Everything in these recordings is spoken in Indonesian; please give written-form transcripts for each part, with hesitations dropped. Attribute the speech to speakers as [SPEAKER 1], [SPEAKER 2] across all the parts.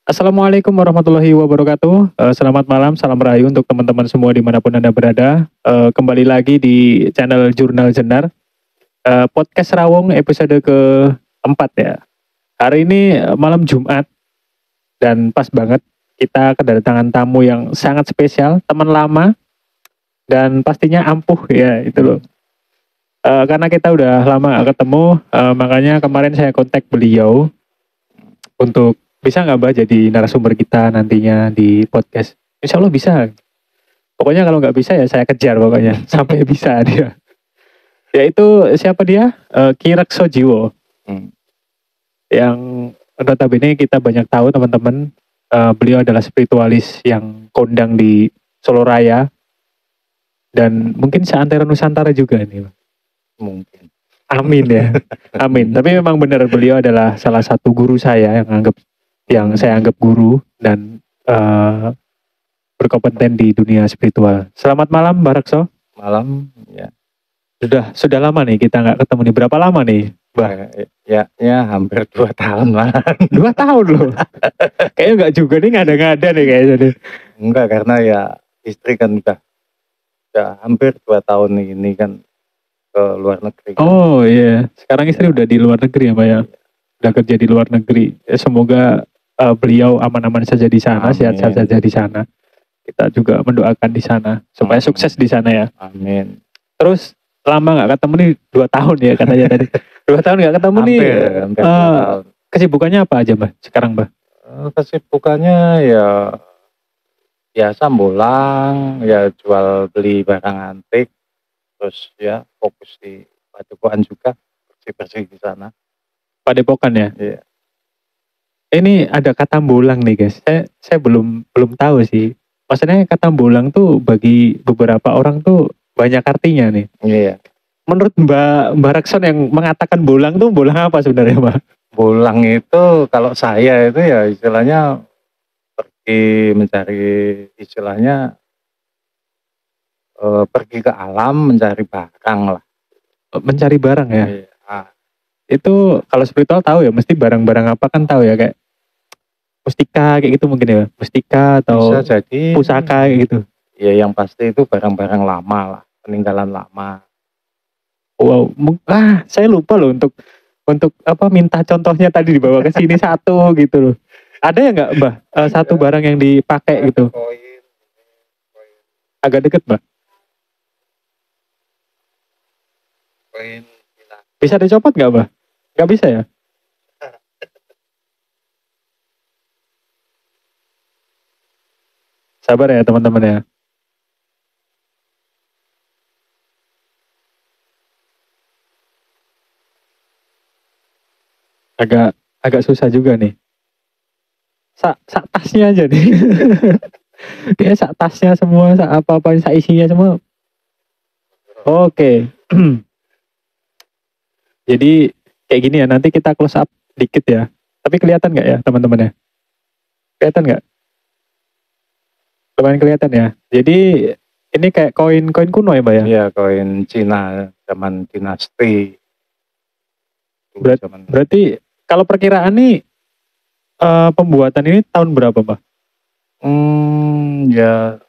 [SPEAKER 1] Assalamualaikum warahmatullahi wabarakatuh. Selamat malam, salam rahayu untuk teman-teman semua dimanapun Anda berada. Kembali lagi di channel Jurnal Jenar, podcast Rawong episode keempat ya. Hari ini malam Jumat dan pas banget kita kedatangan tamu yang sangat spesial, teman lama dan pastinya ampuh ya itu loh. Karena kita udah lama gak ketemu, makanya kemarin saya kontak beliau untuk bisa nggak Mbak jadi narasumber kita nantinya di podcast. Insya Allah bisa. Pokoknya kalau nggak bisa ya saya kejar pokoknya sampai bisa dia. Yaitu siapa dia? Kirek Sojiwo. Yang notabene kita banyak tahu teman-teman. Beliau adalah spiritualis yang kondang di Solo Raya dan mungkin seantero Nusantara juga nih.
[SPEAKER 2] Mungkin.
[SPEAKER 1] Amin ya. Amin. Tapi memang benar beliau adalah salah satu guru saya yang saya anggap guru dan berkompeten di dunia spiritual. Selamat malam Mbak Rakso.
[SPEAKER 2] Malam, ya.
[SPEAKER 1] Sudah lama nih kita nggak ketemu nih. Berapa lama nih, Mbak?
[SPEAKER 2] Ya hampir 2 tahun lah.
[SPEAKER 1] 2 tahun loh. Kayaknya nggak juga nih, ngada-ngada nih kayaknya nih.
[SPEAKER 2] Enggak, karena ya istri kan udah hampir 2 tahun ini kan ke luar negeri.
[SPEAKER 1] Oh iya, sekarang istri udah di luar negeri ya Mbak ya? Udah kerja di luar negeri. Semoga beliau aman-aman saja di sana,
[SPEAKER 2] Amin.
[SPEAKER 1] sehat-sehat saja di sana. Kita juga mendoakan di sana supaya sukses di sana ya.
[SPEAKER 2] Amin.
[SPEAKER 1] Terus lama nggak ketemu nih 2 tahun ya katanya tadi. 2 tahun nggak ketemu nih.
[SPEAKER 2] Hampir 2 tahun.
[SPEAKER 1] Kesibukannya apa aja Mbak sekarang Mbak?
[SPEAKER 2] Kesibukannya ya biasa bolang, ya jual beli barang antik, terus ya fokus di padepokan juga, bersih-bersih di sana.
[SPEAKER 1] Padepokan ya?
[SPEAKER 2] Iya.
[SPEAKER 1] Ini ada kata bolang nih guys. Saya belum tahu sih. Maksudnya kata bolang tuh bagi beberapa orang tuh banyak artinya nih.
[SPEAKER 2] Iya.
[SPEAKER 1] Menurut Mbak Rakson yang mengatakan bolang tuh bolang apa sebenarnya Mbak?
[SPEAKER 2] Bolang itu kalau saya itu ya istilahnya pergi mencari istilahnya pergi ke alam mencari barang lah.
[SPEAKER 1] Mencari barang ya?
[SPEAKER 2] Iya.
[SPEAKER 1] Itu kalau spiritual tahu ya, mesti barang-barang apa kan tahu ya, kayak mustika kayak gitu mungkin ya, mustika atau
[SPEAKER 2] Bisa jadi
[SPEAKER 1] pusaka kayak gitu.
[SPEAKER 2] ya yang pasti itu barang-barang lama lah, peninggalan lama.
[SPEAKER 1] Wow, saya lupa loh untuk apa minta contohnya tadi dibawa ke sini satu gitu loh. Ada ya nggak Mbak satu barang yang dipakai gitu?
[SPEAKER 2] Koin.
[SPEAKER 1] Agak deket Mbak.
[SPEAKER 2] Koin.
[SPEAKER 1] Bisa dicopot nggak Mbak? Nggak bisa ya? Sabar ya teman-teman ya. Agak susah juga nih. Sak tasnya aja nih. Kayak sak tasnya semua, sak apa-apa, sak isinya semua. Oke. Jadi kayak gini ya, nanti kita close up dikit ya. Tapi kelihatan nggak ya teman-teman ya? Kelihatan nggak? Lumayan kelihatan ya. Jadi ini kayak koin kuno ya Mbak ya?
[SPEAKER 2] Iya, koin Cina zaman dinasti.
[SPEAKER 1] Berarti kalau perkiraan nih pembuatan ini tahun berapa Mbak?
[SPEAKER 2] Ya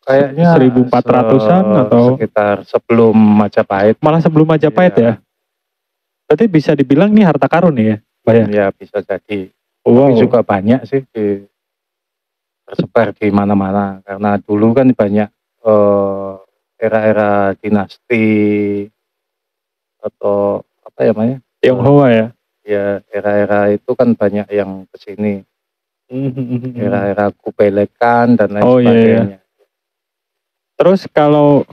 [SPEAKER 2] kayaknya
[SPEAKER 1] 1400-an atau
[SPEAKER 2] sekitar sebelum Majapahit.
[SPEAKER 1] malah sebelum Majapahit ya? Berarti bisa dibilang nih harta karun nih ya Mbak ya?
[SPEAKER 2] Ya bisa jadi.
[SPEAKER 1] Wow.
[SPEAKER 2] Tapi juga banyak sih tersebar di mana-mana karena dulu kan banyak era-era dinasti atau apa ya namanya?
[SPEAKER 1] Tionghoa ya?
[SPEAKER 2] Ya era-era itu kan banyak yang kesini. Era-era Kupelekan dan lain sebagainya.
[SPEAKER 1] Iya. Terus kalau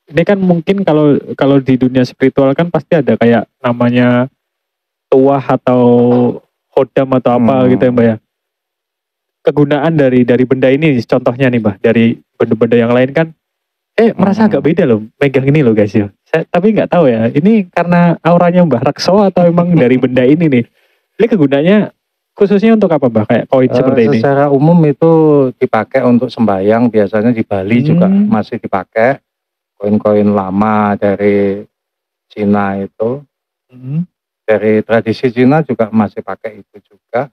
[SPEAKER 1] ini kan mungkin kalau di dunia spiritual kan pasti ada kayak namanya tuah atau hodam atau apa gitu ya Mbak ya. Kegunaan dari benda ini contohnya nih Mbak, dari benda-benda yang lain kan merasa agak beda loh megang ini loh guys ya. Saya tapi nggak tahu ya, ini karena auranya Mbah Rakso atau emang dari benda ini nih. Ini kegunaannya khususnya untuk apa Mbah, kayak koin seperti ini?
[SPEAKER 2] Secara umum itu dipakai untuk sembahyang, biasanya di Bali juga masih dipakai. Koin-koin lama dari Cina itu. Dari tradisi Cina juga masih pakai itu juga.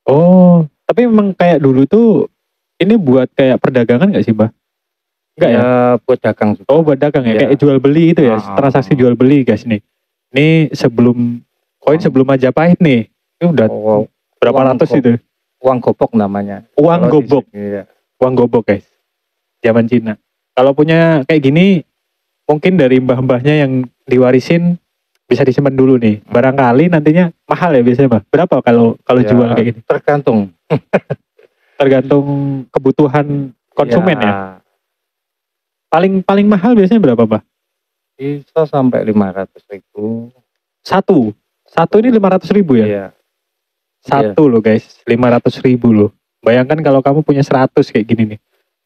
[SPEAKER 1] Oh, Tapi memang kayak dulu tuh ini buat kayak perdagangan nggak sih, Mbak? Enggak ya?
[SPEAKER 2] buat dagang juga.
[SPEAKER 1] Oh, buat dagang ya,
[SPEAKER 2] Iya.
[SPEAKER 1] kayak jual beli itu ya,
[SPEAKER 2] Ah,
[SPEAKER 1] transaksi jual beli guys nih. Ini sebelum koin sebelum Majapahit nih. Ini udah berapa
[SPEAKER 2] uang
[SPEAKER 1] ratus itu?
[SPEAKER 2] uang gobok namanya.
[SPEAKER 1] Uang
[SPEAKER 2] Kalau di
[SPEAKER 1] gobok.
[SPEAKER 2] sini, iya.
[SPEAKER 1] Uang gobok guys. Zaman Cina. Kalau punya kayak gini mungkin dari mbah-mbahnya yang diwarisin bisa disimpan dulu nih. Barangkali nantinya mahal ya biasanya, Mbak. Berapa kalau
[SPEAKER 2] Ya,
[SPEAKER 1] jual kayak gini?
[SPEAKER 2] tergantung.
[SPEAKER 1] Tergantung kebutuhan konsumen ya.
[SPEAKER 2] Ya,
[SPEAKER 1] Paling mahal biasanya berapa, Mbak?
[SPEAKER 2] bisa sampai 500.000.
[SPEAKER 1] Satu ini 500.000 ya?
[SPEAKER 2] Iya.
[SPEAKER 1] Satu loh guys, 500.000 loh. Bayangkan kalau kamu punya 100 kayak gini nih.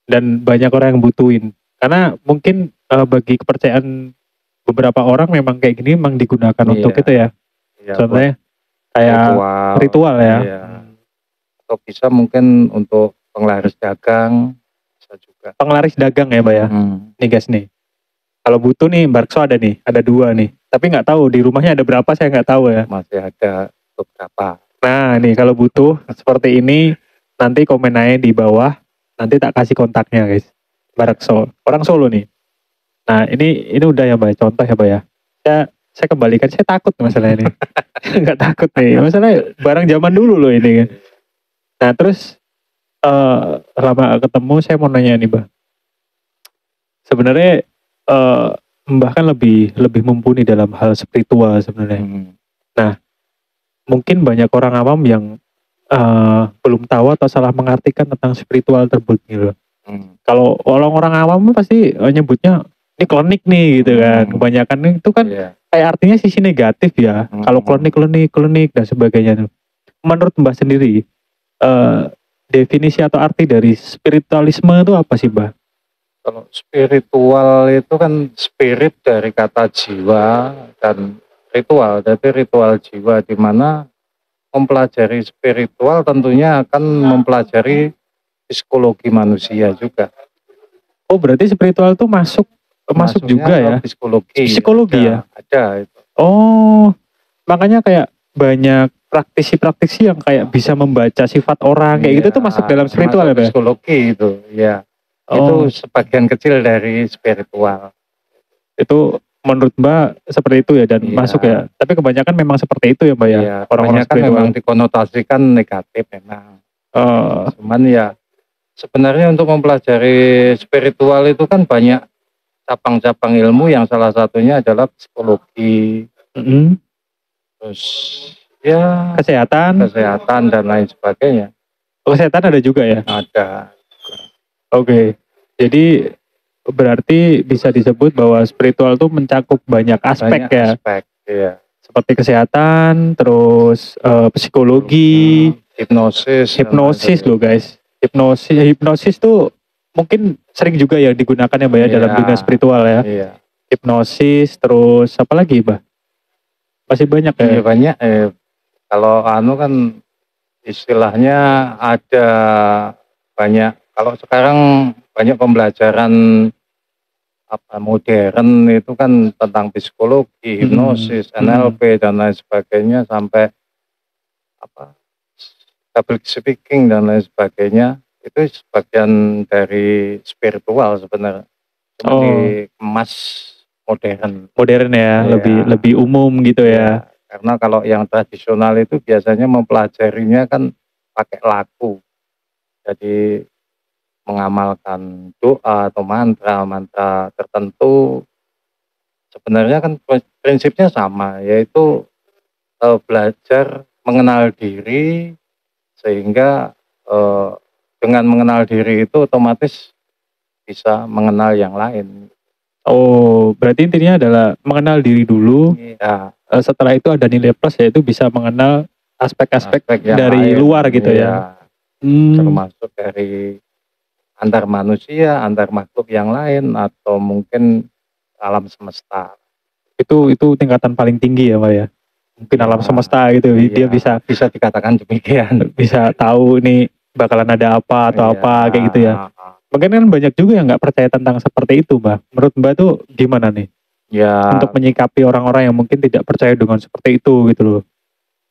[SPEAKER 1] Dan banyak orang yang butuhin. Karena mungkin bagi kepercayaan beberapa orang memang kayak gini memang digunakan
[SPEAKER 2] Iya.
[SPEAKER 1] untuk itu ya.
[SPEAKER 2] Iya,
[SPEAKER 1] Contohnya kayak ritual ya.
[SPEAKER 2] Iya. Atau bisa mungkin untuk penglaris dagang bisa juga.
[SPEAKER 1] Penglaris dagang ya, Mbak ya. Nih guys nih. Kalau butuh nih bakso ada nih, ada 2 nih. Tapi nggak tahu di rumahnya ada berapa saya nggak tahu ya.
[SPEAKER 2] Masih ada beberapa.
[SPEAKER 1] Nah nih kalau butuh seperti ini nanti komen aja di bawah. Nanti tak kasih kontaknya guys. Bakso. Orang Solo nih. Nah ini udah ya, Mbak. Contoh ya, Mbak ya. Saya kembalikan. Saya takut masalah ini. Nggak takut nih. Masalah barang zaman dulu loh ini kan. Nah terus lama ketemu saya mau nanya nih, Mbak. Sebenarnya Mbak kan lebih mumpuni dalam hal spiritual sebenarnya. Nah, mungkin banyak orang awam yang belum tahu atau salah mengartikan tentang spiritual tersebut gitu. Kalau orang-orang awam pasti nyebutnya ini klinik nih gitu kan. Kebanyakan itu kan kayak artinya sisi negatif ya. Kalau klinik dan sebagainya tuh. Menurut Mbak sendiri definisi atau arti dari spiritualisme itu apa sih, Mbak?
[SPEAKER 2] Kalau spiritual itu kan spirit dari kata jiwa dan ritual, jadi ritual jiwa, di mana mempelajari spiritual tentunya akan mempelajari psikologi manusia juga.
[SPEAKER 1] Oh berarti spiritual itu masuk juga ya? Psikologi ya?
[SPEAKER 2] Ada itu.
[SPEAKER 1] Oh makanya kayak banyak praktisi-praktisi yang kayak bisa membaca sifat orang kayak gitu tuh masuk dalam spiritual ya, Pak?
[SPEAKER 2] Psikologi itu ya. Itu sebagian kecil dari spiritual.
[SPEAKER 1] Itu menurut Mbak seperti itu ya dan masuk ya. Tapi kebanyakan memang seperti itu ya, Mbak ya.
[SPEAKER 2] Orang-orang spiritual memang dikonotasikan negatif memang. Cuman ya sebenarnya untuk mempelajari spiritual itu kan banyak cabang-cabang ilmu yang salah satunya adalah psikologi. Terus ya kesehatan dan lain sebagainya.
[SPEAKER 1] Kesehatan ada juga ya?
[SPEAKER 2] Ada.
[SPEAKER 1] Oke, jadi berarti bisa disebut bahwa spiritual itu mencakup banyak aspek ya.
[SPEAKER 2] Iya.
[SPEAKER 1] Seperti kesehatan, terus psikologi, hipnosis loh guys. Hipnosis tuh mungkin sering juga ya digunakan ya, Mbak ya, dalam dunia spiritual ya.
[SPEAKER 2] Iya.
[SPEAKER 1] Hipnosis, terus apa lagi, Mbak? Masih banyak ya?
[SPEAKER 2] Iya banyak. Kalau kan istilahnya ada banyak. Kalau sekarang banyak pembelajaran modern itu kan tentang psikologi, hipnosis, NLP dan lain sebagainya, sampai public speaking dan lain sebagainya. Itu sebagian dari spiritual sebenarnya. Cuma dikemas modern ya,
[SPEAKER 1] lebih umum gitu ya.
[SPEAKER 2] Karena kalau yang tradisional itu biasanya mempelajarinya kan pakai laku. Jadi mengamalkan doa atau mantra tertentu, sebenarnya kan prinsipnya sama, yaitu belajar mengenal diri, sehingga dengan mengenal diri itu otomatis bisa mengenal yang lain.
[SPEAKER 1] Oh, berarti intinya adalah mengenal diri dulu.
[SPEAKER 2] Iya.
[SPEAKER 1] Setelah itu ada nilai plus, yaitu bisa mengenal aspek-aspek dari lain, luar gitu ya.
[SPEAKER 2] Termasuk dari antar manusia, antar makhluk yang lain, atau mungkin alam semesta.
[SPEAKER 1] Itu tingkatan paling tinggi ya, Mbak ya. Mungkin alam semesta gitu, dia bisa
[SPEAKER 2] dikatakan demikian.
[SPEAKER 1] Bisa tahu ini bakalan ada apa atau apa kayak gitu ya. Mungkin kan banyak juga yang nggak percaya tentang seperti itu, Mbak. Menurut Mbak tuh gimana nih?
[SPEAKER 2] Ya.
[SPEAKER 1] Untuk menyikapi orang-orang yang mungkin tidak percaya dengan seperti itu gitu loh.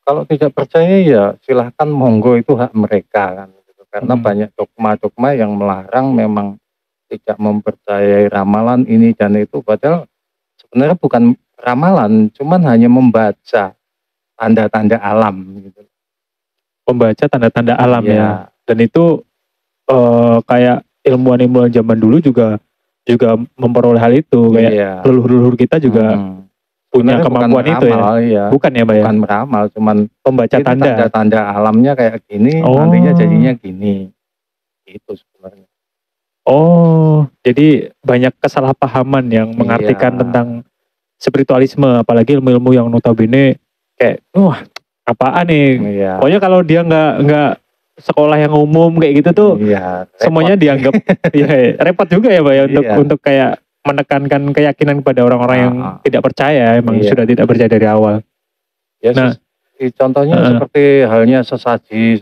[SPEAKER 2] Kalau tidak percaya ya silahkan monggo, itu hak mereka kan gitu. Karena banyak dogma-dogma yang melarang memang tidak mempercayai ramalan ini dan itu, padahal sebenarnya bukan ramalan, cuman hanya membaca tanda-tanda alam gitu.
[SPEAKER 1] Membaca tanda-tanda alam ya.
[SPEAKER 2] Iya,
[SPEAKER 1] Dan itu kayak ilmuwan-ilmuwan zaman dulu juga juga memperoleh hal itu, kayak
[SPEAKER 2] iya.
[SPEAKER 1] leluhur-leluhur kita juga punya
[SPEAKER 2] Sebenarnya bukan
[SPEAKER 1] kemampuan itu ya.
[SPEAKER 2] meramal ya,
[SPEAKER 1] Bukan ya, Mbak ya?
[SPEAKER 2] bukan meramal, cuman
[SPEAKER 1] Pembaca
[SPEAKER 2] ini
[SPEAKER 1] tanda.
[SPEAKER 2] tanda-tanda alamnya kayak gini, nantinya
[SPEAKER 1] Oh.
[SPEAKER 2] jadinya gini. Itu sebenarnya.
[SPEAKER 1] Oh, jadi banyak kesalahpahaman yang mengartikan
[SPEAKER 2] Iya,
[SPEAKER 1] tentang spiritualisme, apalagi ilmu-ilmu yang notabene kayak, wah, apaan nih?
[SPEAKER 2] iya,
[SPEAKER 1] Pokoknya kalau dia nggak sekolah yang umum kayak gitu tuh,
[SPEAKER 2] iya,
[SPEAKER 1] semuanya
[SPEAKER 2] repot.
[SPEAKER 1] dianggap ya repot juga ya, Mbak ya,
[SPEAKER 2] Iya,
[SPEAKER 1] untuk kayak menekankan keyakinan kepada orang-orang yang
[SPEAKER 2] heeh,
[SPEAKER 1] tidak percaya, emang
[SPEAKER 2] iya.
[SPEAKER 1] sudah tidak percaya dari awal.
[SPEAKER 2] Ya
[SPEAKER 1] Nah,
[SPEAKER 2] contohnya
[SPEAKER 1] heeh.
[SPEAKER 2] seperti halnya sesaji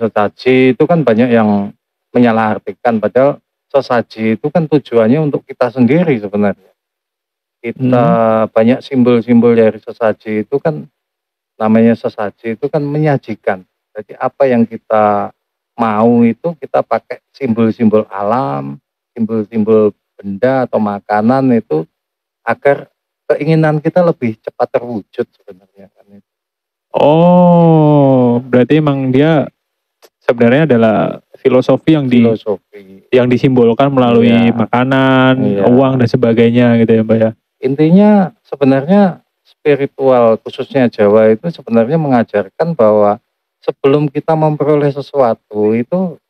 [SPEAKER 2] itu kan banyak yang menyalahartikan, padahal sesaji itu kan tujuannya untuk kita sendiri sebenarnya. Kita banyak simbol-simbol dari sesaji itu kan, namanya sesaji itu kan menyajikan. Jadi apa yang kita mau itu kita pakai simbol-simbol alam, simbol-simbol benda atau makanan itu agar keinginan kita lebih cepat terwujud sebenarnya kan itu.
[SPEAKER 1] Oh, berarti emang dia sebenarnya adalah filosofi
[SPEAKER 2] Filosofi.
[SPEAKER 1] yang disimbolkan melalui
[SPEAKER 2] Iya,
[SPEAKER 1] makanan,
[SPEAKER 2] iya.
[SPEAKER 1] uang dan sebagainya gitu ya, Mbak ya.
[SPEAKER 2] Intinya sebenarnya spiritual khususnya Jawa itu sebenarnya mengajarkan bahwa sebelum kita memperoleh sesuatu itu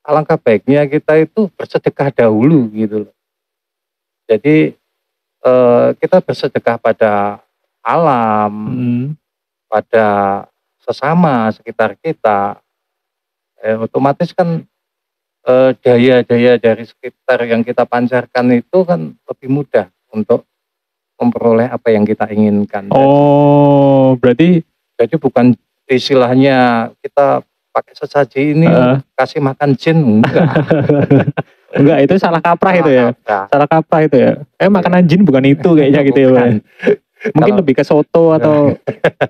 [SPEAKER 2] alangkah baiknya kita itu bersedekah dahulu gitu loh. Jadi kita bersedekah pada alam, pada sesama sekitar kita, otomatis kan daya-daya dari sekitar yang kita pancarkan itu kan lebih mudah untuk memperoleh apa yang kita inginkan.
[SPEAKER 1] Oh, berarti
[SPEAKER 2] Jadi bukan istilahnya kita pakai sesaji ini kasih makan jin, enggak.
[SPEAKER 1] enggak, itu salah kaprah itu ya.
[SPEAKER 2] Kaprah.
[SPEAKER 1] Salah kaprah itu ya. Makanan jin bukan itu kayaknya gitu ya, Mbak.
[SPEAKER 2] Bukan.
[SPEAKER 1] Mungkin lebih ke soto atau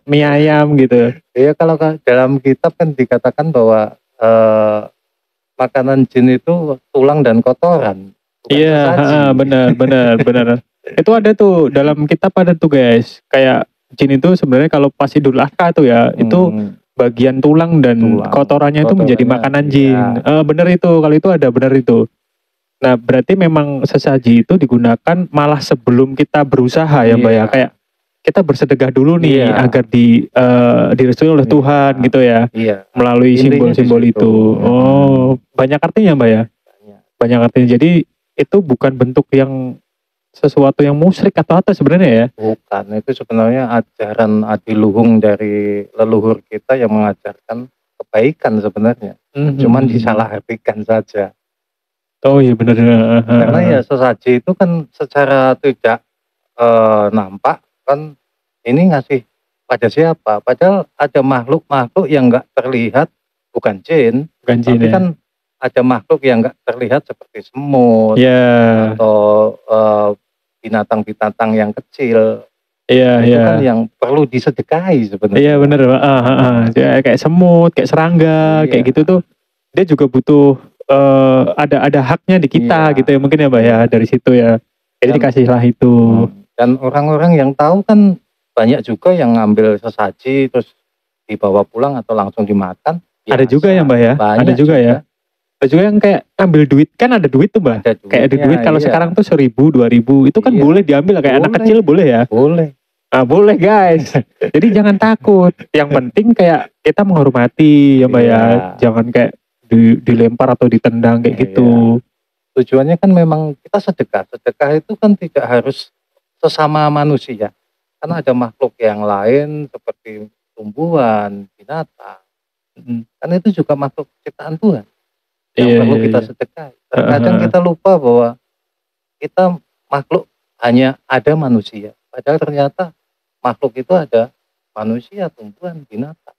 [SPEAKER 1] mie ayam gitu.
[SPEAKER 2] Iya, kalau dalam kitab kan dikatakan bahwa makanan jin itu tulang dan kotoran, bukan
[SPEAKER 1] Iya,
[SPEAKER 2] sesaji.
[SPEAKER 1] benar. Itu ada tuh dalam kitab, ada tuh guys. Kayak jin itu sebenarnya kalau pas Idul Adha tuh ya, itu bagian tulang dan kotorannya itu menjadi makanan jin. Bener itu, kalau itu ada, bener itu. Nah, berarti memang sesaji itu digunakan malah sebelum kita berusaha ya, Mbak ya. Kayak kita bersedekah dulu nih agar direstui oleh Tuhan gitu ya. Melalui simbol-simbol itu. Oh, banyak artinya, Mbak ya. Banyak artinya. Jadi itu bukan bentuk yang sesuatu yang musyrik atau apa sebenarnya ya?
[SPEAKER 2] Bukan, itu sebenarnya ajaran adiluhung dari leluhur kita yang mengajarkan kebaikan sebenarnya. Cuman disalahartikan saja.
[SPEAKER 1] Oh iya benar.
[SPEAKER 2] Karena ya sesaji itu kan secara tidak nampak kan ini ngasih pada siapa? Padahal ada makhluk-makhluk yang nggak terlihat, bukan jin, tapi
[SPEAKER 1] ya.
[SPEAKER 2] kan ada makhluk yang nggak terlihat seperti semut atau binatang-binatang yang kecil. Itu kan yang perlu disedekahi sebenarnya.
[SPEAKER 1] Iya benar, kayak semut, kayak serangga, kayak gitu tuh dia juga butuh ada haknya di kita gitu ya, mungkin ya, Mbak ya, dari situ ya. Jadi dikasihlah itu.
[SPEAKER 2] Dan orang-orang yang tahu kan banyak juga yang ngambil sesaji terus dibawa pulang atau langsung dimakan.
[SPEAKER 1] Ada juga ya, Mbak ya, ada juga ya. Ada juga yang kayak ambil duit, kan ada duit tuh, Mbak. Kayak ada duit kalau sekarang tuh 1.000, 2.000 itu kan boleh diambil, kayak anak kecil boleh ya.
[SPEAKER 2] Boleh.
[SPEAKER 1] Ah, boleh guys. Jadi jangan takut. Yang penting kayak kita menghormati ya, Mbak ya. Jangan kayak dilempar atau ditendang kayak gitu.
[SPEAKER 2] Tujuannya kan memang kita sedekah. Sedekah itu kan tidak harus sesama manusia. Karena ada makhluk yang lain seperti tumbuhan, binatang. Kan itu juga makhluk ciptaan Tuhan yang perlu kita sedekah. Terkadang kita lupa bahwa kita makhluk hanya ada manusia. Padahal ternyata makhluk itu ada manusia, tumbuhan, binatang.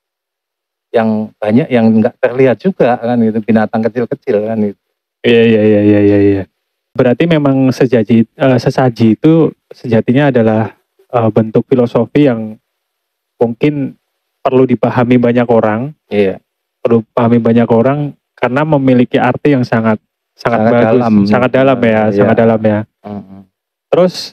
[SPEAKER 2] Yang banyak yang nggak terlihat juga kan itu, binatang kecil-kecil kan itu.
[SPEAKER 1] Iya. Berarti memang sesaji itu sejatinya adalah bentuk filosofi yang mungkin perlu dipahami banyak orang,
[SPEAKER 2] Iya.
[SPEAKER 1] perlu dipahami banyak orang karena memiliki arti yang sangat
[SPEAKER 2] Sangat
[SPEAKER 1] bagus,
[SPEAKER 2] dalam.
[SPEAKER 1] sangat dalam ya,
[SPEAKER 2] Iya.
[SPEAKER 1] sangat dalam ya.
[SPEAKER 2] Mm-mm.
[SPEAKER 1] Terus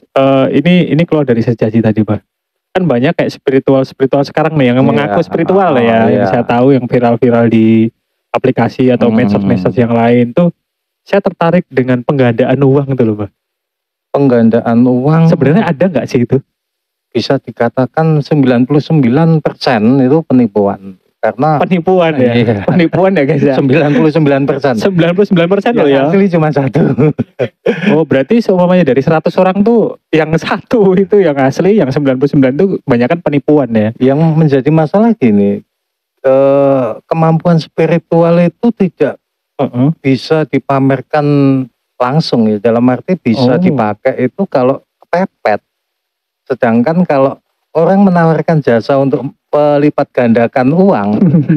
[SPEAKER 1] ini keluar dari sejaji tadi, Pak. Kan banyak kayak spiritual sekarang nih yang
[SPEAKER 2] Iya.
[SPEAKER 1] mengaku spiritual lah ya, yang
[SPEAKER 2] Iya.
[SPEAKER 1] saya tahu yang viral-viral di aplikasi atau medsos-medsos yang lain tuh. Saya tertarik dengan penggandaan uang itu loh, Pak.
[SPEAKER 2] Penggandaan uang
[SPEAKER 1] Sebenarnya ada nggak sih itu?
[SPEAKER 2] bisa dikatakan 99% itu penipuan. Karena
[SPEAKER 1] Penipuan ya,
[SPEAKER 2] Iya.
[SPEAKER 1] penipuan ya guys ya.
[SPEAKER 2] 99%.
[SPEAKER 1] 99% loh ya.
[SPEAKER 2] Asli cuma satu.
[SPEAKER 1] Oh berarti seumpamanya dari 100 orang tuh yang satu itu yang asli, yang 99 tuh kebanyakan penipuan ya.
[SPEAKER 2] Yang menjadi masalah gini, kemampuan spiritual itu tidak bisa dipamerkan langsung ya, dalam arti bisa dipakai itu kalau kepepet. Sedangkan kalau orang menawarkan jasa untuk pelipat gandakan uang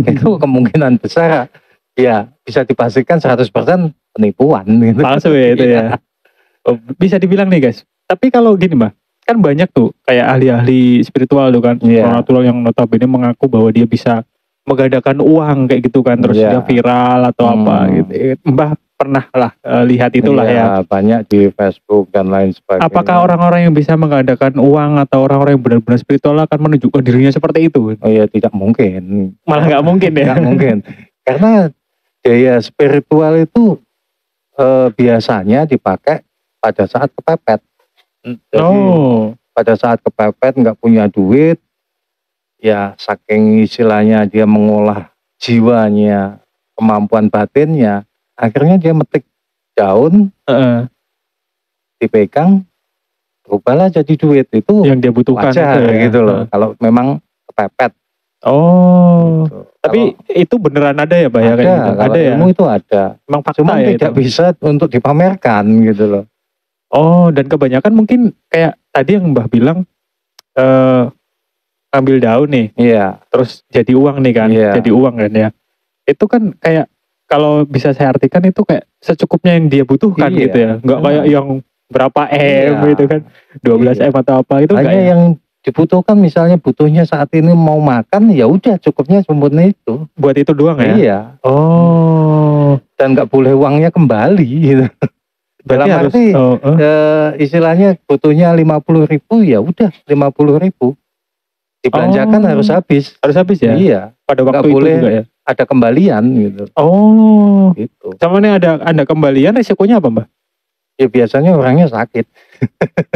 [SPEAKER 2] itu kemungkinan besar ya bisa dipastikan 100% penipuan gitu.
[SPEAKER 1] Palsu ya itu ya. Oh, bisa dibilang nih guys. Tapi kalau gini Mbak, kan banyak tuh kayak ahli-ahli spiritual tuh kan, supernatural yang notabene mengaku bahwa dia bisa menggandakan uang kayak gitu kan, terus dia viral atau apa gitu. Mbah pernah lah lihat itulah ya.
[SPEAKER 2] Banyak di Facebook dan lain sebagainya.
[SPEAKER 1] Apakah orang-orang yang bisa menggandakan uang atau orang-orang yang benar-benar spiritual akan menunjukkan dirinya seperti itu?
[SPEAKER 2] Oh ya tidak mungkin.
[SPEAKER 1] Malah nggak mungkin ya.
[SPEAKER 2] Nggak mungkin. Karena daya spiritual itu biasanya dipakai pada saat kepepet. Jadi pada saat kepepet nggak punya duit, ya saking istilahnya dia mengolah jiwanya, kemampuan batinnya, akhirnya dia metik daun, dipegang, berubahlah jadi duit. Itu
[SPEAKER 1] yang dia butuhkan
[SPEAKER 2] wajar
[SPEAKER 1] itu ya.
[SPEAKER 2] gitu loh. Kalau memang kepepet.
[SPEAKER 1] Gitu. Tapi itu beneran ada ya Pak ya kayak gitu?
[SPEAKER 2] Ada ya. Ilmu itu ada.
[SPEAKER 1] Memang fakta
[SPEAKER 2] Cuma
[SPEAKER 1] ya
[SPEAKER 2] tidak
[SPEAKER 1] itu?
[SPEAKER 2] bisa untuk dipamerkan gitu loh.
[SPEAKER 1] Oh, dan kebanyakan mungkin kayak tadi yang Mbah bilang ambil daun nih, terus jadi uang nih kan, jadi uang kan ya. Itu kan kayak kalau bisa saya artikan itu kayak secukupnya yang dia butuhkan gitu ya, nggak kayak yang berapa M gitu kan, 12 M atau apa itu.
[SPEAKER 2] Hanya yang dibutuhkan, misalnya butuhnya saat ini mau makan, ya udah cukupnya semuanya itu.
[SPEAKER 1] Buat itu doang ya?
[SPEAKER 2] Iya.
[SPEAKER 1] Oh.
[SPEAKER 2] Dan nggak boleh uangnya kembali gitu. Dalam arti istilahnya butuhnya 50.000, ya udah 50.000 dibelanjakan harus habis.
[SPEAKER 1] Harus habis ya?
[SPEAKER 2] Iya.
[SPEAKER 1] Pada waktu itu
[SPEAKER 2] boleh
[SPEAKER 1] juga ya?
[SPEAKER 2] Ada kembalian gitu.
[SPEAKER 1] Oh.
[SPEAKER 2] Gitu.
[SPEAKER 1] Sama nih ada kembalian, resikonya apa Mbak?
[SPEAKER 2] Ya biasanya orangnya sakit.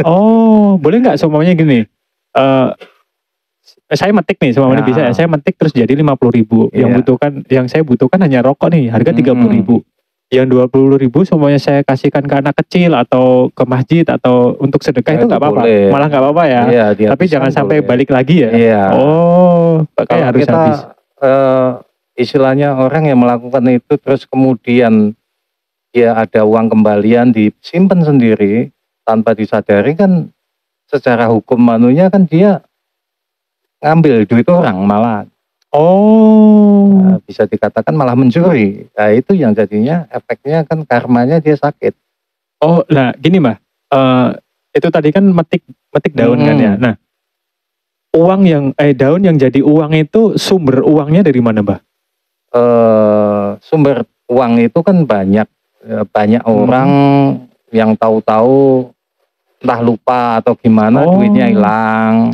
[SPEAKER 1] Oh, boleh nggak semuanya gini? Saya metik nih, semuanya bisa ya. Saya metik terus jadi 50.000. Yang saya butuhkan hanya rokok nih, harga 30.000. Yang 20.000 semuanya saya kasihkan ke anak kecil atau ke masjid atau untuk sedekah, itu nggak apa-apa. Malah nggak apa-apa ya. Tapi jangan sampai balik lagi ya. Oh, pakai harus
[SPEAKER 2] kita,
[SPEAKER 1] habis.
[SPEAKER 2] Istilahnya orang yang melakukan itu terus kemudian dia ada uang kembalian disimpan sendiri tanpa disadari, kan secara hukum manunya kan dia ngambil duit orang malah. Nah, bisa dikatakan malah mencuri. Nah itu yang jadinya efeknya kan karmanya dia sakit.
[SPEAKER 1] Oh, nah gini Mbak, itu tadi kan metik daun kan ya. Nah, daun yang jadi uang itu sumber uangnya dari mana Mbak?
[SPEAKER 2] Sumber uang itu kan banyak orang yang tahu-tahu entah lupa atau gimana, duitnya hilang,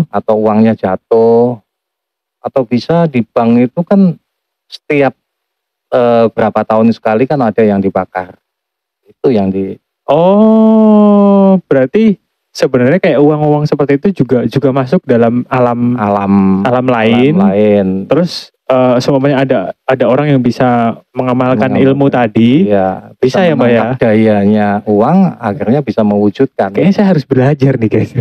[SPEAKER 2] atau uangnya jatuh, atau bisa di bank itu kan setiap berapa tahun sekali kan ada yang dibakar. Itu yang
[SPEAKER 1] berarti sebenarnya kayak uang-uang seperti itu juga masuk dalam alam lain. Terus semuanya ada orang yang bisa mengamalkan ilmu tadi.
[SPEAKER 2] Iya,
[SPEAKER 1] bisa ya Mbak ya.
[SPEAKER 2] Dayanya uang akhirnya bisa mewujudkan.
[SPEAKER 1] Kayaknya saya harus belajar nih guys.